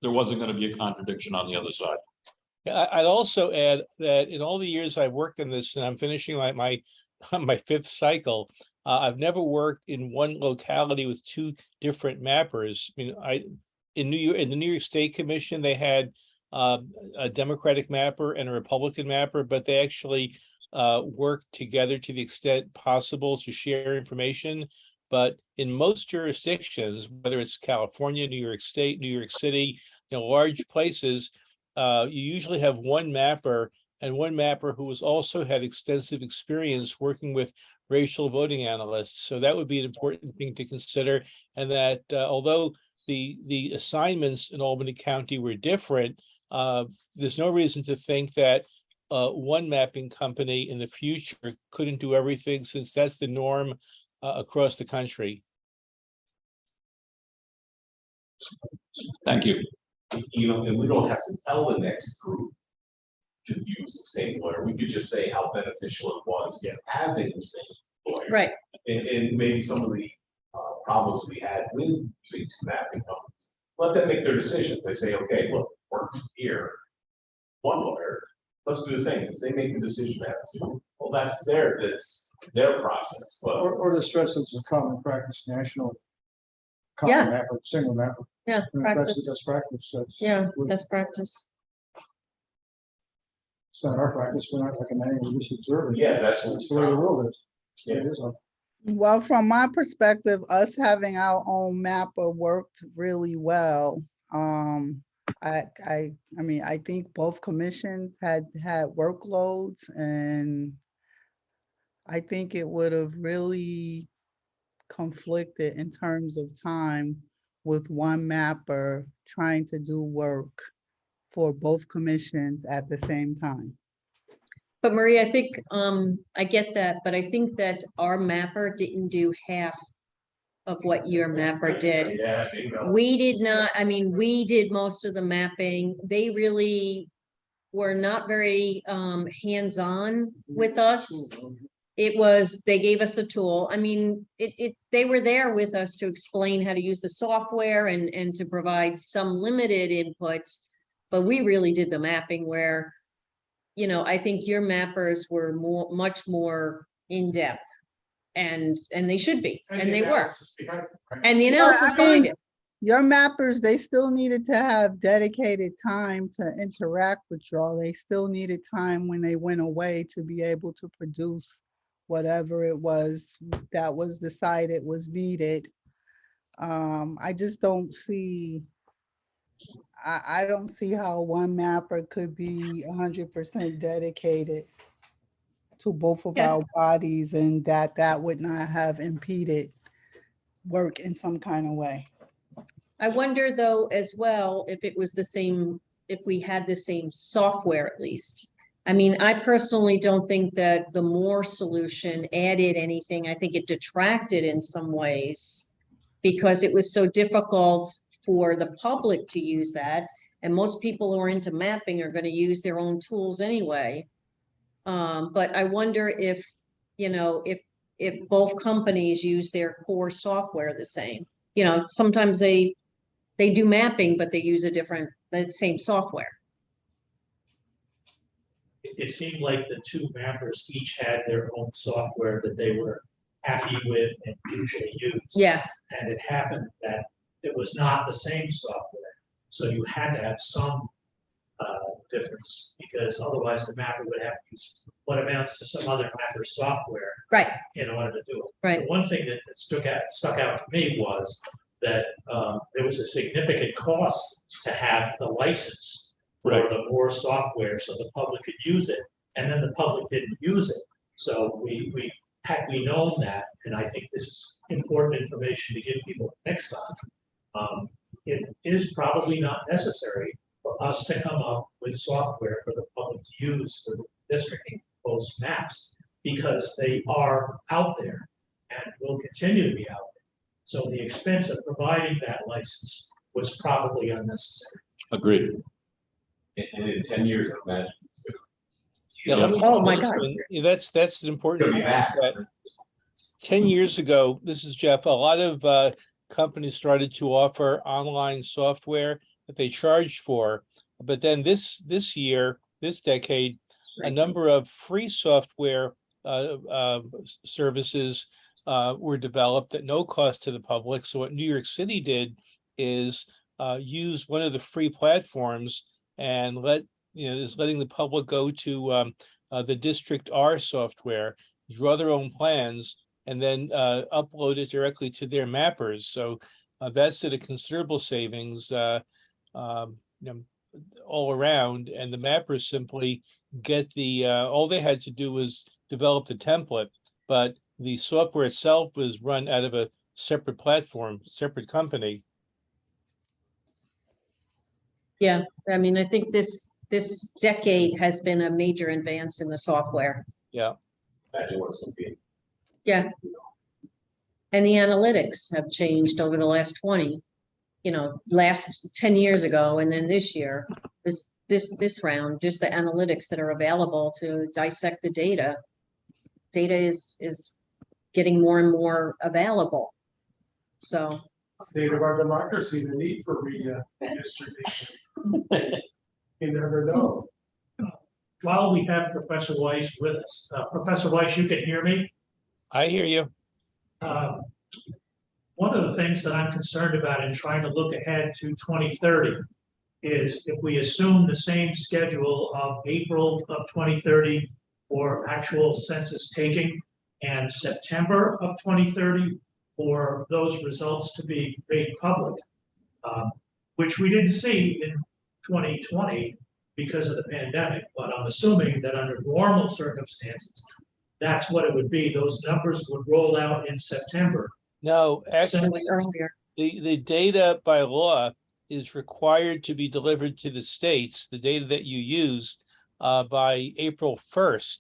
S2: there wasn't going to be a contradiction on the other side.
S5: I'd also add that in all the years I've worked in this, and I'm finishing my fifth cycle, I've never worked in one locality with two different mappers. I mean, in the New York State Commission, they had a Democratic mapper and a Republican mapper, but they actually worked together to the extent possible to share information. But in most jurisdictions, whether it's California, New York State, New York City, large places, you usually have one mapper, and one mapper who has also had extensive experience working with racial voting analysts. So that would be an important thing to consider. And that although the assignments in Albany County were different, there's no reason to think that one mapping company in the future couldn't do everything, since that's the norm across the country.
S2: Thank you.
S3: And we don't have to tell the next group to use the same lawyer. We could just say how beneficial it was having the same lawyer.
S1: Right.
S3: And maybe some of the problems we had with using two mapping companies, let them make their decision. They say, okay, look, works here, one lawyer, let's do the same. If they make the decision to have two, well, that's their process. But
S9: Or to stress it's a common practice, national.
S1: Yeah.
S9: Common mapper, single mapper.
S1: Yeah,
S9: And if that's
S1: practice.
S9: the best practice, that's.
S1: Yeah, best practice.
S9: It's not our practice, we're not recommending, we're just observing.
S3: yeah, that's
S9: That's the way the world is.
S3: Yeah.
S9: It is.
S8: Well, from my perspective, us having our own mapper worked really well. I mean, I think both commissions had workloads, and I think it would have really conflicted in terms of time with one mapper trying to do work for both commissions at the same time.
S1: But Marie, I think, I get that, but I think that our mapper didn't do half of what your mapper did.
S3: Yeah, bingo.
S1: We did not, I mean, we did most of the mapping. They really were not very hands-on with us. It was, they gave us the tool. I mean, they were there with us to explain how to use the software and to provide some limited input. But we really did the mapping where, I think your mappers were much more in-depth. And they should be, and they were. And the analysis behind it.
S8: Your mappers, they still needed to have dedicated time to interact with y'all. They still needed time when they went away to be able to produce whatever it was that was decided was needed. I just don't see, I don't see how one mapper could be 100% dedicated to both of
S1: Yeah.
S8: our bodies, and that would not have impeded work in some kind of way.
S1: I wonder though, as well, if it was the same, if we had the same software at least. I mean, I personally don't think that the Moore solution added anything. I think it detracted in some ways because it was so difficult for the public to use that. And most people who are into mapping are going to use their own tools anyway. But I wonder if, if both companies use their core software the same. Sometimes they do mapping, but they use the same software.
S4: It seemed like the two mappers each had their own software that they were happy with and usually use.
S1: Yeah,
S4: And it happened that it was not the same software. So you had to have some difference, because otherwise the mapper would have to use what amounts to some other mapper software
S1: right,
S4: in order to do it.
S1: right.
S4: The one thing that stuck out to me was that there was a significant cost to have the license for
S2: Right.
S4: the more software so the public could use it, and then the public didn't use it. So had we known that, and I think this is important information to give people next time, it is probably not necessary for us to come up with software for the public to use for the districting post maps, because they are out there and will continue to be out there. So the expense of providing that license was probably unnecessary.
S2: Agreed.
S3: And in 10 years, I imagine it's
S5: Yeah,
S3: gonna.
S5: let me-
S1: Oh, my God.
S5: Yeah, that's an important.
S3: Gonna be back.
S5: that 10 years ago, this is Jeff, a lot of companies started to offer online software that they charged for. But then this year, this decade, a number of free software services were developed at no cost to the public. So what New York City did is use one of the free platforms and letting the public go to the District R software, draw their own plans, and then upload it directly to their mappers. So that's at a considerable savings all around. And the mappers simply get all they had to do was develop the template, but the software itself was run out of a separate platform, separate company.
S1: Yeah, I mean, I think this decade has been a major advance in the software.
S5: Yeah.
S3: Imagine what it's gonna be.
S1: Yeah. And the analytics have changed over the last 20, last 10 years ago, and then this year, this round, just the analytics that are available to dissect the data. Data is getting more and more available. So,
S7: State of our democracy, the need for redistribution. You never know.
S4: While we have Professor Weiss with us, Professor Weiss, you can hear me?
S5: I hear you.
S4: One of the things that I'm concerned about in trying to look ahead to 2030 is if we assume the same schedule of April of 2030 for actual census taking and September of 2030 for those results to be made public, which we didn't see in 2020 because of the pandemic, but I'm assuming that under normal circumstances, that's what it would be. Those numbers would roll out in September.
S5: No, actually,
S1: earlier.
S5: the data by law is required to be delivered to the states, the data that you used by April 1st.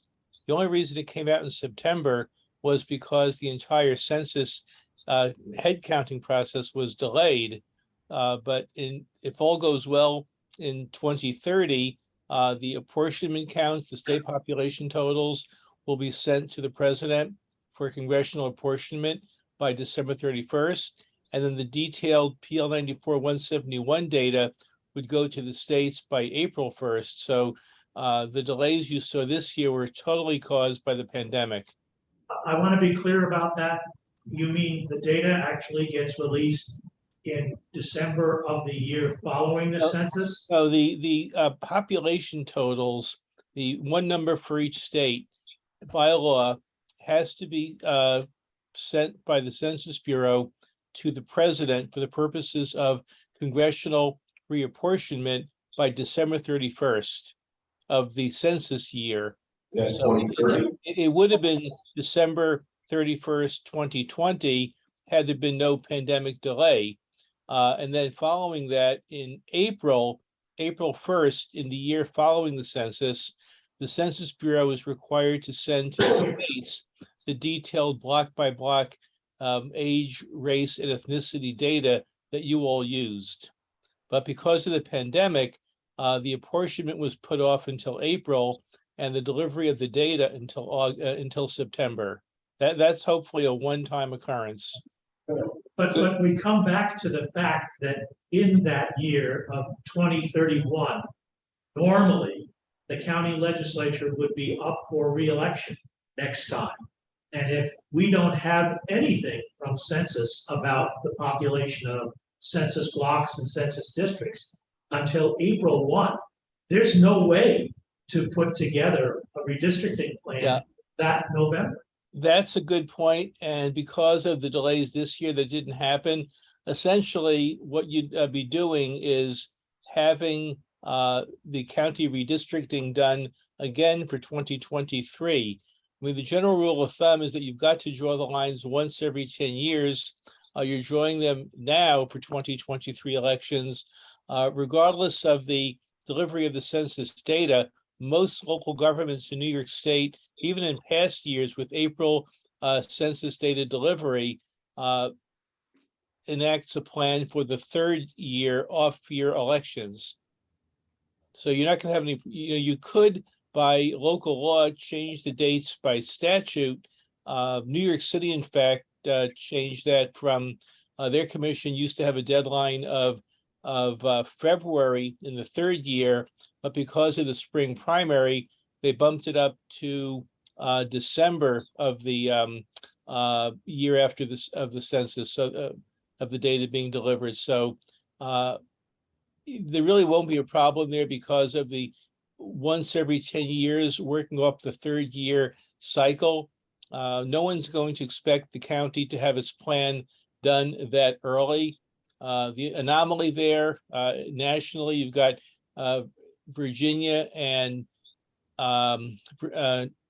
S5: The only reason it came out in September was because the entire census head counting process was delayed. But if all goes well in 2030, the apportionment counts, the state population totals will be sent to the president for congressional apportionment by December 31st. And then the detailed PL 94-171 data would go to the states by April 1st. So the delays you saw this year were totally caused by the pandemic.
S4: I want to be clear about that. You mean the data actually gets released in December of the year following the census?
S5: So the population totals, the one number for each state by law has to be sent by the Census Bureau to the president for the purposes of congressional reapportionment by December 31st of the census year.
S3: That's
S5: So
S3: 2030.
S5: it would have been December 31st, 2020, had there been no pandemic delay. And then following that, in April 1st, in the year following the Census Bureau is required to send to the states the detailed block by block age, race, and ethnicity data that you all used. But because of the pandemic, the apportionment was put off until April, and the delivery of the data until September. That's hopefully a one-time occurrence.
S4: But we come back to the fact that in that year of 2031, normally the county legislature would be up for re-election next time. And if we don't have anything from census about the population of census blocks and census districts until April 1, there's no way to put together a redistricting
S5: Yeah.
S4: plan that November.
S5: That's a good point, and because of the delays this year that didn't happen, essentially what you'd be doing is having the county redistricting done again for 2023. I mean, the general rule of thumb is that you've got to draw the lines once every 10 years. You're drawing them now for 2023 elections. Regardless of the delivery of the census data, most local governments in New York State, even in past years with April census data delivery, enacts a plan for the third year off-year elections. So you're not going to have any, you could by local law change the dates by statute. New York City, in fact, changed that from their commission used to have a deadline of February in the third year, but because of the spring primary, they bumped it up to December of the year after this of the census, so of the data being delivered. So there really won't be a problem there because of the once every 10 years working up the third year cycle. No one's going to expect the county to have its plan done that early. The anomaly there nationally, you've got Virginia and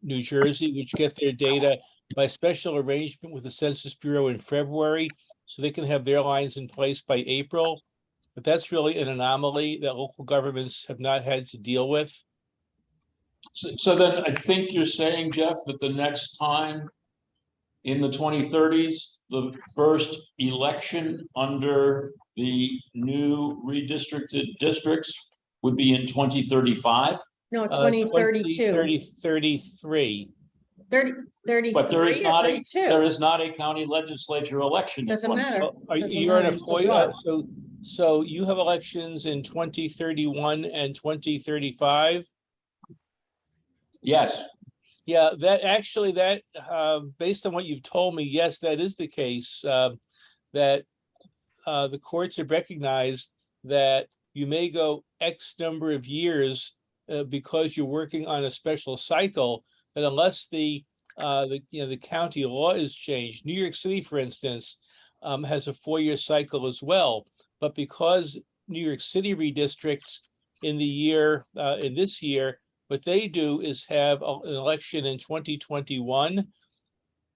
S5: New Jersey, which get their data by special arrangement with the Census Bureau in February, so they can have their lines in place by April. But that's really an anomaly that local governments have not had to deal with.
S2: So then I think you're saying, Jeff, that the next time in the 2030s, the first election under the new redistricted districts would be in 2035?
S1: No, 2032,
S5: 33.
S1: 33
S2: But there is
S1: or
S2: not a,
S1: 32.
S2: there is not a county legislature election. in
S1: Doesn't
S2: 20
S1: matter. Doesn't
S5: You're in
S1: matter,
S5: a
S1: you still
S5: FOIA,
S1: draw.
S5: so you have elections in 2031 and 2035.
S2: Yes,
S5: Yeah, that actually that based on what you've told me, yes, that is the case. That the courts have recognized that you may go X number of years because you're working on a special cycle. That unless the county law is changed, New York City, for instance, has a 4-year cycle as well. But because New York City redistricts in this year, what they do is have an election in 2021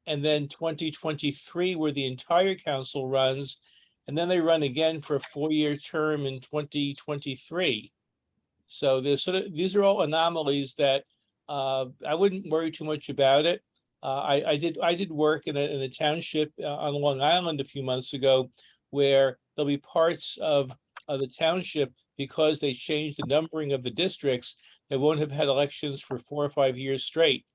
S5: and then 2023 where the entire council runs, and then they run again for a 4-year term in 2023. So there's these are all anomalies that I wouldn't worry too much about it. I did work in a township on Long Island a few months ago where there'll be parts of the township, because they changed the numbering of the districts, they won't have had elections for 4 or 5 years straight.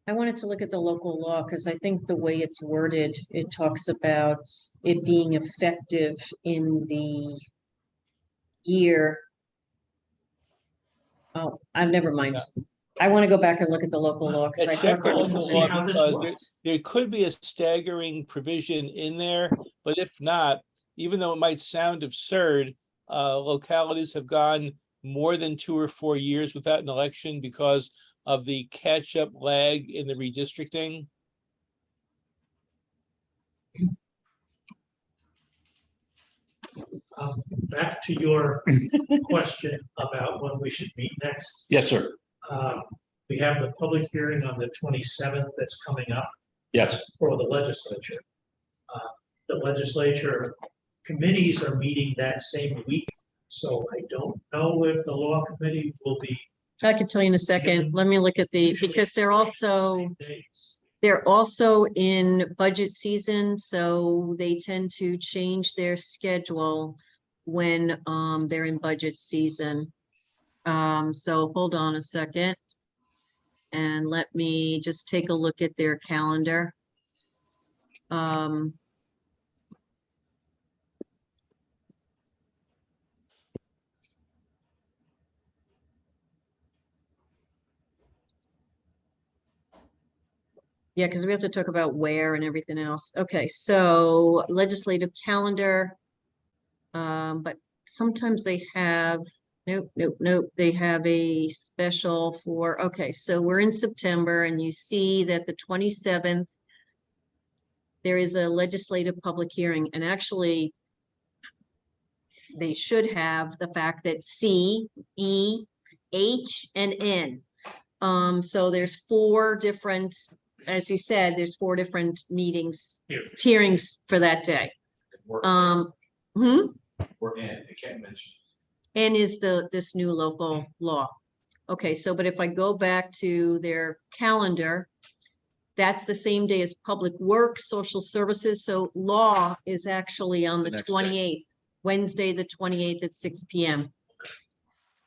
S1: I wanted to look at the local law because I think the way it's worded, it talks about it being effective in the year. Oh, I've never mind. I want to go back and look at the local law because I
S5: Check
S1: thought
S5: the
S1: there was
S5: local
S4: see
S5: law
S4: how this
S5: because
S4: works.
S5: there could be a staggering provision in there, but if not, even though it might sound absurd, localities have gone more than 2 or 4 years without an election because of the catch-up lag in the redistricting.
S4: Back to your question about when we should meet next.
S2: yes, sir.
S4: We have the public hearing on the 27th that's coming up
S2: Yes.
S4: for the legislature. The legislature committees are meeting that same week, so I don't know if the law committee will be.
S1: I can tell you in a second. Let me look at the,
S4: usually
S1: because they're also,
S4: same days.
S1: they're also in budget season, so they tend to change their schedule when they're in budget season. So hold on a second. And let me just take a look at their calendar. Yeah, because we have to talk about where and everything else. Okay, so legislative calendar. But sometimes they have, nope, they have a special for, okay, so we're in September and you see that the 27th, there is a legislative public hearing, and actually they should have the fact that C, E, H, and N. So there's 4 different, as you said, there's 4 different meetings, hearings for that day.
S3: We're
S1: Hmm?
S3: we're in, I can't mention.
S1: N is this new local law. Okay, so but if I go back to their calendar, that's the same day as Public Works, Social Services. So law is actually on
S2: The
S1: the
S2: next day.
S1: 28th, Wednesday, the 28th at 6 p.m.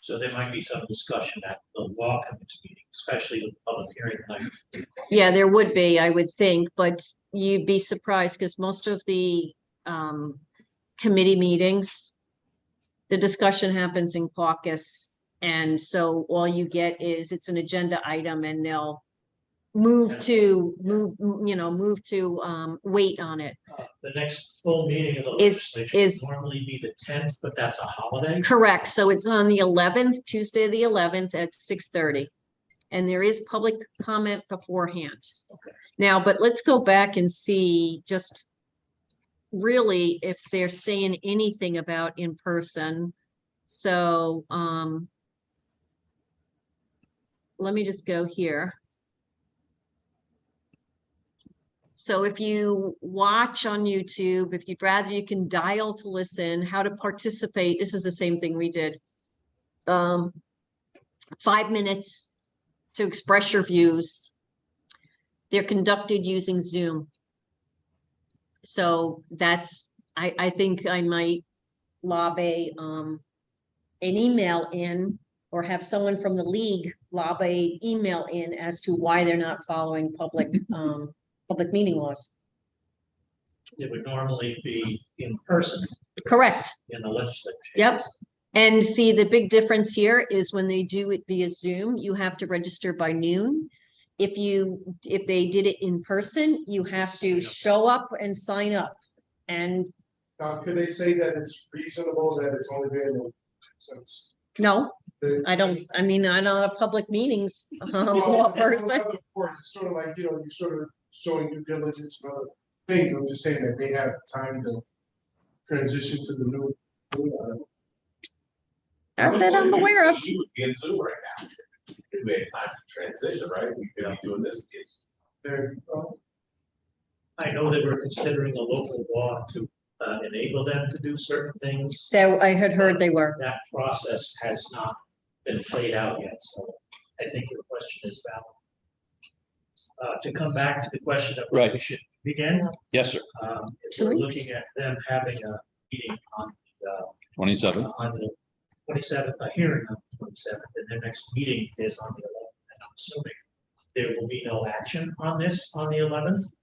S4: So there might be some discussion at the law committee meeting, especially with public hearing night.
S1: Yeah, there would be, I would think, but you'd be surprised because most of the committee meetings, the discussion happens in caucus. And so all you get is it's an agenda item and they'll move to wait on it.
S4: The next full meeting of the
S1: Is-
S4: legislature
S1: is-
S4: would normally be the 10th, but that's a holiday.
S1: Correct. So it's on the 11th, Tuesday, the 11th at 6:30. And there is public comment beforehand.
S4: Okay.
S1: Now, but let's go back and see just really if they're saying anything about in person. So, let me just go here. So if you watch on YouTube, if you'd rather, you can dial to listen, how to participate. This is the same thing we did. 5 minutes to express your views. They're conducted using Zoom. So that's, I think I might lob an email in or have someone from the league lob a email in as to why they're not following public meeting laws.
S4: It would normally be in person
S1: Correct.
S4: in the legislature.
S1: Yep. And see, the big difference here is when they do it via Zoom, you have to register by noon. If they did it in person, you have to show up and sign up. And
S7: Now, could they say that it's reasonable that it's only been since?
S1: no,
S7: the-
S1: I don't, I mean, I'm not a public meetings
S7: Well,
S1: law
S7: in
S1: person.
S7: other words, it's sort of like, you're sort of showing due diligence and other things. I'm just saying that they have time to transition to the new.
S1: Not that I'm aware of.
S3: We would be in Zoom right now. If we had time to transition, right? We could be doing this.
S7: There,
S4: I know that we're considering a local law to enable them to do certain things.
S1: That I had heard they were.
S4: That process has not been played out yet, so I think your question is valid. To come back to the question of where
S2: Right.
S4: we should begin,
S2: Yes, sir.
S4: if we're looking at them having a meeting on
S2: 27th.
S4: the 27th, a hearing on the 27th, and their next meeting is on the 11th. And I'm assuming there will be no action on this on the 11th.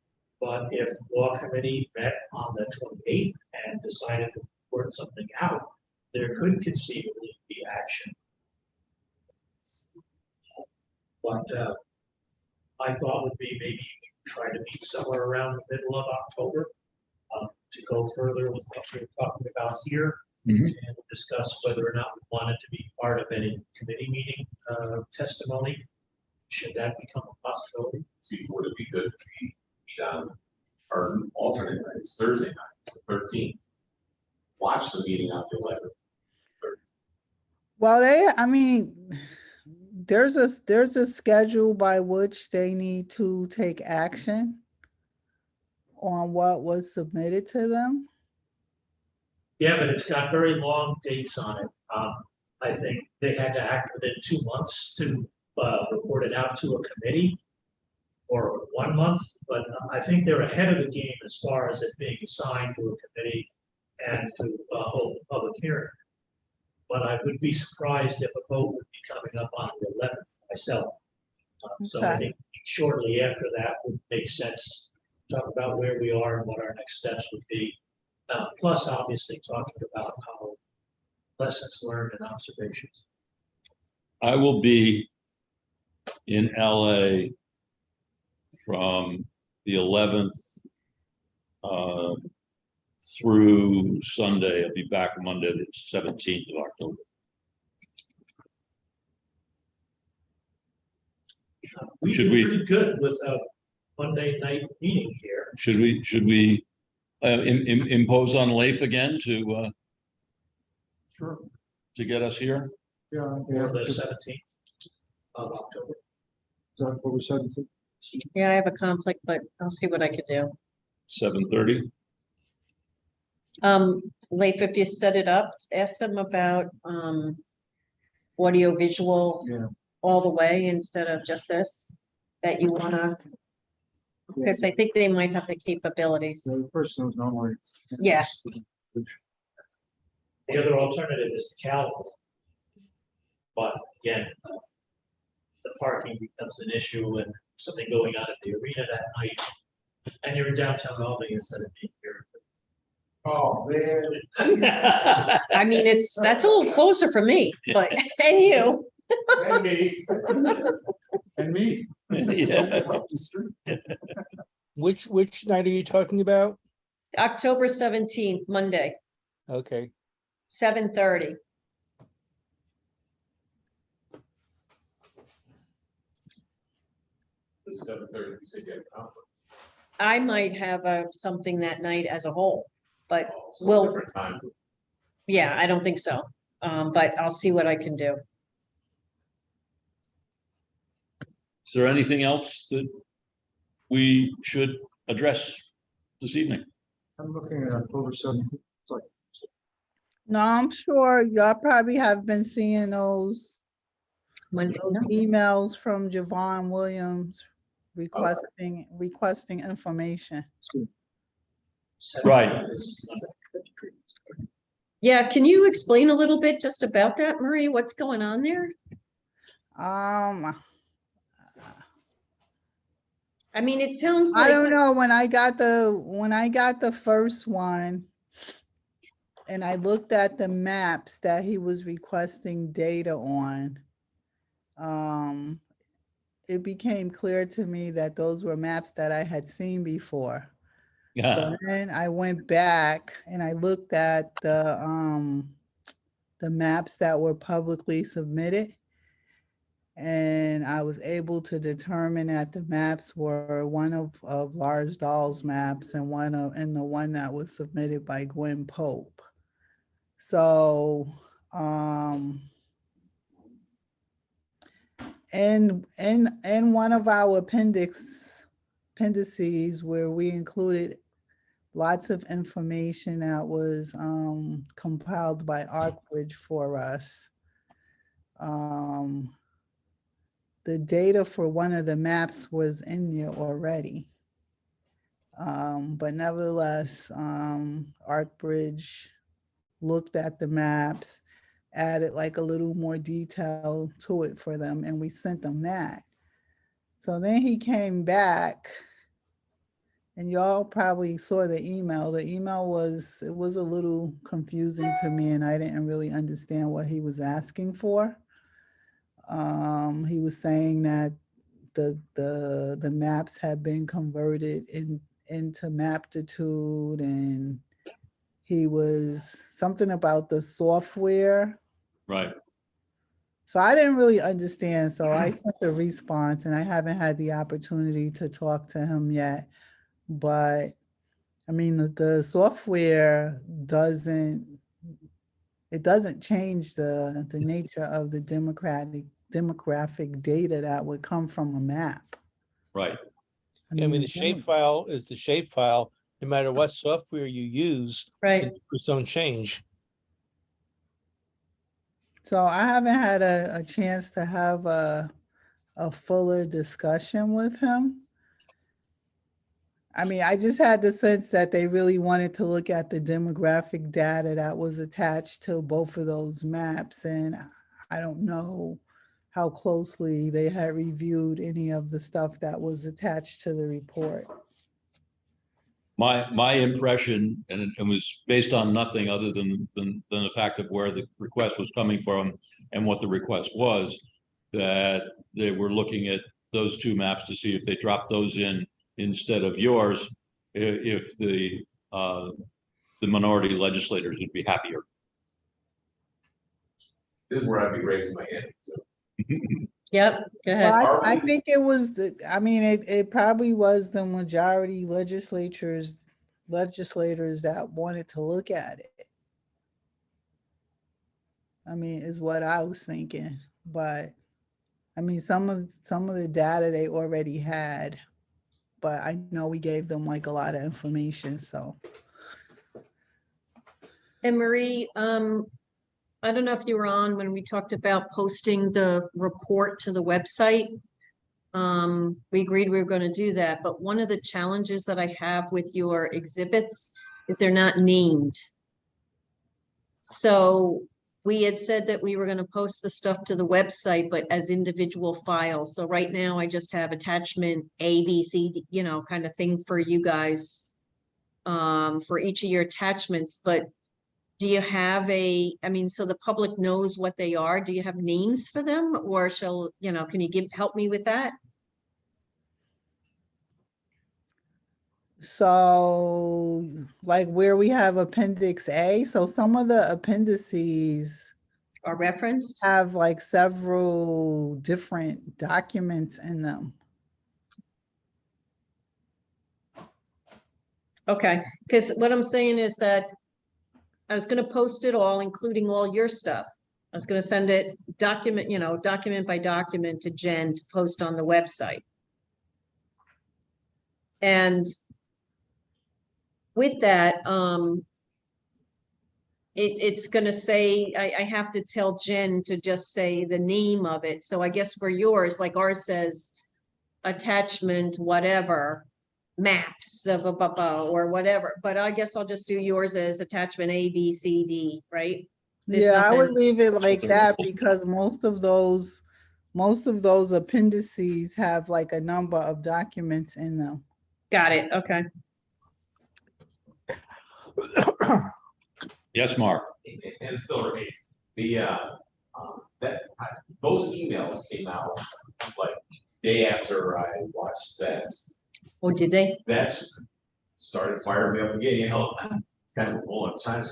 S4: But if law committee met on the 28th and decided to work something out, there could conceivably be action. But my thought would be maybe try to meet somewhere around the middle of October to go further with what we're talking about here
S2: Mhm.
S4: and discuss whether or not we wanted to be part of any committee meeting testimony. Should that become a possibility?
S3: See, would it be good to be on our alternate night, it's Thursday night, the 13th? Watch the meeting on the 11th.
S8: Well, I mean, there's a schedule by which they need to take action on what was submitted to them.
S4: Yeah, but it's got very long dates on it. I think they had to act within 2 months to report it out to a committee, or 1 month, but I think they're ahead of the game as far as it being assigned to a committee and to hold a public hearing. But I would be surprised if a vote would be coming up on the 11th myself. So I
S8: Okay.
S4: think shortly after that would make sense, talk about where we are and what our next steps would be. Plus, obviously, talking about how lessons learned and observations.
S2: I will be in LA from the 11th through Sunday. I'll be back Monday, the 17th of October.
S4: We
S2: Should
S4: did
S2: we-
S4: pretty good with a Monday night meeting here.
S2: Should we impose on Leif again to
S9: Sure.
S2: to get us here?
S9: Yeah.
S4: For the 17th of October.
S9: Is that what we said?
S1: Yeah, I have a conflict, but I'll see what I could do.
S2: 7:30?
S1: Leif, if you set it up, ask them about, audio visual
S9: Yeah.
S1: all the way instead of just this, that you wanna, because I think they might have the capabilities.
S9: The person was normally.
S1: Yeah.
S4: The other alternative is the calendar. But again, the parking becomes an issue and something going on at the arena that night. And you're in downtown Albany instead of being here.
S7: Oh, man.
S1: I mean, that's a little closer for me, but, and you.
S7: And me.
S9: And me.
S2: Yeah.
S9: Up the street.
S5: Which night are you talking about?
S1: October 17th, Monday,
S5: Okay,
S1: 7:30.
S3: The 7:30, you said you had a conflict.
S1: I might have something that night as a whole, but
S3: Oh, so
S1: Well-
S3: different time.
S1: yeah, I don't think so. But I'll see what I can do.
S2: Is there anything else that we should address this evening?
S9: I'm looking at October 17th. It's like,
S8: No, I'm sure y'all probably have been seeing those
S1: Monday,
S8: those emails from Javon Williams requesting information.
S2: Right.
S1: yeah, can you explain a little bit just about that, Marie? What's going on there? I mean, it sounds
S8: I don't
S1: like,
S8: know, when I got the first one and I looked at the maps that he was requesting data on, it became clear to me that those were maps that I had seen before.
S2: Yeah,
S8: So then I went back and I looked at the maps that were publicly submitted. And I was able to determine that the maps were one of Lars Dahl's maps and the one that was submitted by Gwen Pope. So, in one of our appendices where we included lots of information that was compiled by ArcBridge for us. The data for one of the maps was in there already. But nevertheless, ArcBridge looked at the maps, added like a little more detail to it for them, and we sent them that. So then he came back, and y'all probably saw the email. The email was a little confusing to me, and I didn't really understand what he was asking for. He was saying that the maps had been converted into Maptitude, and he was something about the software.
S2: right.
S8: So I didn't really understand. So I sent the response, and I haven't had the opportunity to talk to him yet. But I mean, the software doesn't change the nature of the demographic data that would come from a map.
S2: Right.
S5: I mean, the
S8: it
S5: shape
S8: doesn't.
S5: file is the shape file, no matter what software you use,
S1: right,
S5: the numbers don't change.
S8: So I haven't had a chance to have a fuller discussion with him. I mean, I just had the sense that they really wanted to look at the demographic data that was attached to both of those maps. And I don't know how closely they had reviewed any of the stuff that was attached to the report.
S2: My impression, and it was based on nothing other than the fact of where the request was coming from and what the request was, that they were looking at those two maps to see if they drop those in instead of yours, if the minority legislators would be happier.
S3: This is where I'd be raising my hand. So,
S1: Yep, go
S8: Well,
S1: ahead.
S3: Are
S8: I
S3: we-
S8: think it was, I mean, it probably was the majority legislators that wanted to look at it. I mean, is what I was thinking, but I mean, some of the data they already had, but I know we gave them like a lot of information, so.
S1: And Marie, I don't know if you were on when we talked about posting the report to the website. We agreed we were going to do that, but one of the challenges that I have with your exhibits is they're not named. So we had said that we were going to post the stuff to the website, but as individual files. So right now I just have attachment A, B, C, D, you know, kind of thing for you guys for each of your attachments, but do you have I mean, so the public knows what they are. Do you have names for them, or shall, you know, can you help me with that?
S8: So like where we have appendix A, so some of the appendices
S1: Or referenced?
S8: have like several different documents in them.
S1: Okay, because what I'm saying is that I was gonna post it all, including all your stuff. I was gonna send it document, you know, document by document to Jen to post on the website. And with that, it's gonna say, I have to tell Jen to just say the name of it. So I guess for yours, like ours says, attachment, whatever, maps of or whatever, but I guess I'll just do yours as attachment A, B, C, D, right? There's
S8: Yeah, I would
S1: nothing-
S8: leave it like
S2: they're
S8: that
S2: all-
S8: because most of those appendices have like a number of documents in them.
S1: Got it, okay.
S2: Yes, Mark.
S3: And it's still remains. The, those emails came out like day after I watched that.
S1: Oh, did they?
S3: That's started firing me up again, you know, kind of rolling times.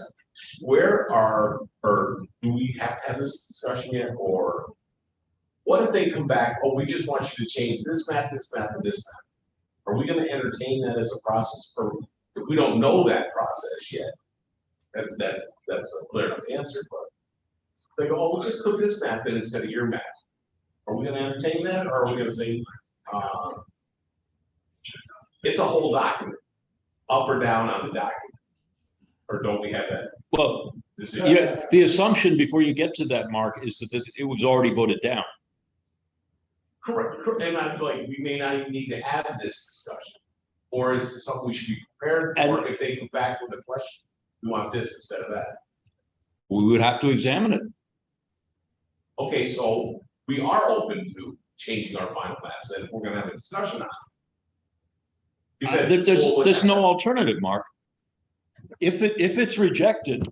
S3: Where are, or do we have to have this discussion yet, or what if they come back, oh, we just want you to change this map, and this map? Are we gonna entertain that as a process, or if we don't know that process yet? That's a clear enough answer, but they go, oh, we'll just put this map in instead of your map. Are we gonna entertain that, or are we gonna say, it's a whole document, up or down on the document? Or don't we have that
S2: Well,
S3: decision?
S2: yeah, the assumption before you get to that, Mark, is that it was already voted down.
S3: Correct, and I'm like, we may not even need to have this discussion. Or is it something we should be prepared for if they come back with a question? We want this instead of that.
S2: We would have to examine it.
S3: Okay, so we are open to changing our final maps, and if we're gonna have a discussion on it. You said.
S2: There's no alternative, Mark. If it's rejected,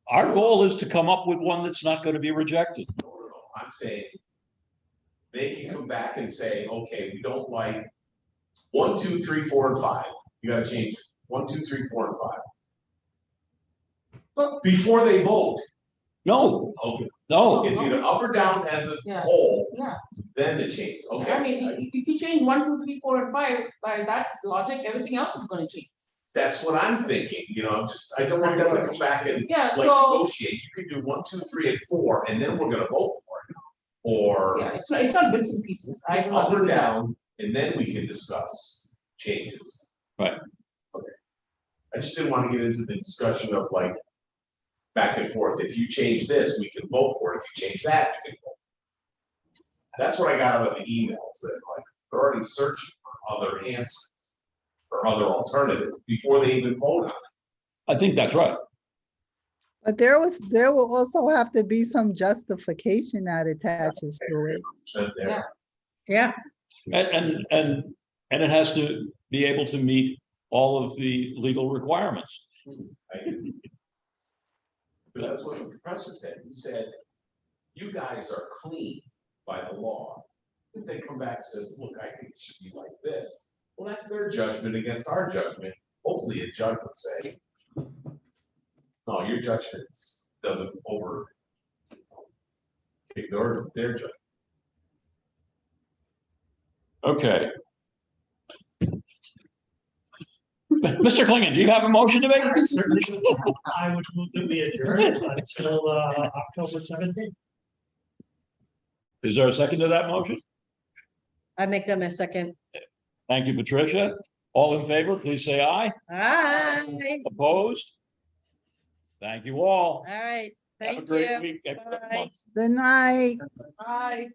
S2: our goal is to come up with one that's not going to be rejected.
S3: No, I'm saying. They can come back and say, okay, we don't like 1, 2, 3, 4, and 5. You gotta change 1, 2, 3, 4, and 5. But before they vote,
S2: No,
S3: okay,
S2: no,
S3: it's either up or down as a
S6: Yeah.
S3: whole,
S6: Yeah,
S3: then the change, okay?
S6: I mean, if you change 1, 2, 3, 4, and 5, by that logic, everything else is gonna change.
S3: That's what I'm thinking, you know, I don't want them to come back and
S6: Yeah,
S3: like
S6: so,
S3: negotiate, you could do 1, 2, 3, and 4, and then we're gonna vote for it. Or
S6: yeah, it's not bits and pieces. I
S3: it's
S6: do not
S3: up
S6: agree
S3: or
S6: with that.
S3: down, and then we can discuss changes.
S2: Right.
S3: Okay. I just didn't want to get into the discussion of like back and forth. If you change this, we can vote for it. If you change that, we can vote. That's what I got out of the emails, that like they're already searching for other answers or other alternatives before they even vote on it.
S2: I think that's right.
S8: But there will also have to be some justification that attaches to it.
S3: Said there.
S1: Yeah,
S2: And it has to be able to meet all of the legal requirements.
S3: But that's what the professor said. He said, you guys are clean by the law. If they come back and says, look, I think it should be like this, well, that's their judgment against our judgment. Hopefully a judge would say, no, your judgment doesn't ignore their judgment.
S2: Okay. Mr. Klingon, do you have a motion to make?
S4: Certainly, I would move that we adjourn until October 17th.
S2: Is there a second to that motion?
S1: I make them a second.
S2: Thank you, Patricia. All in favor, please say aye.
S1: Aye.
S2: Opposed? Thank you all.
S1: All right.
S2: Have a
S1: Thank
S2: great
S1: you.
S2: week. Have a great
S1: Bye.
S2: month.
S8: Good night.
S6: Bye.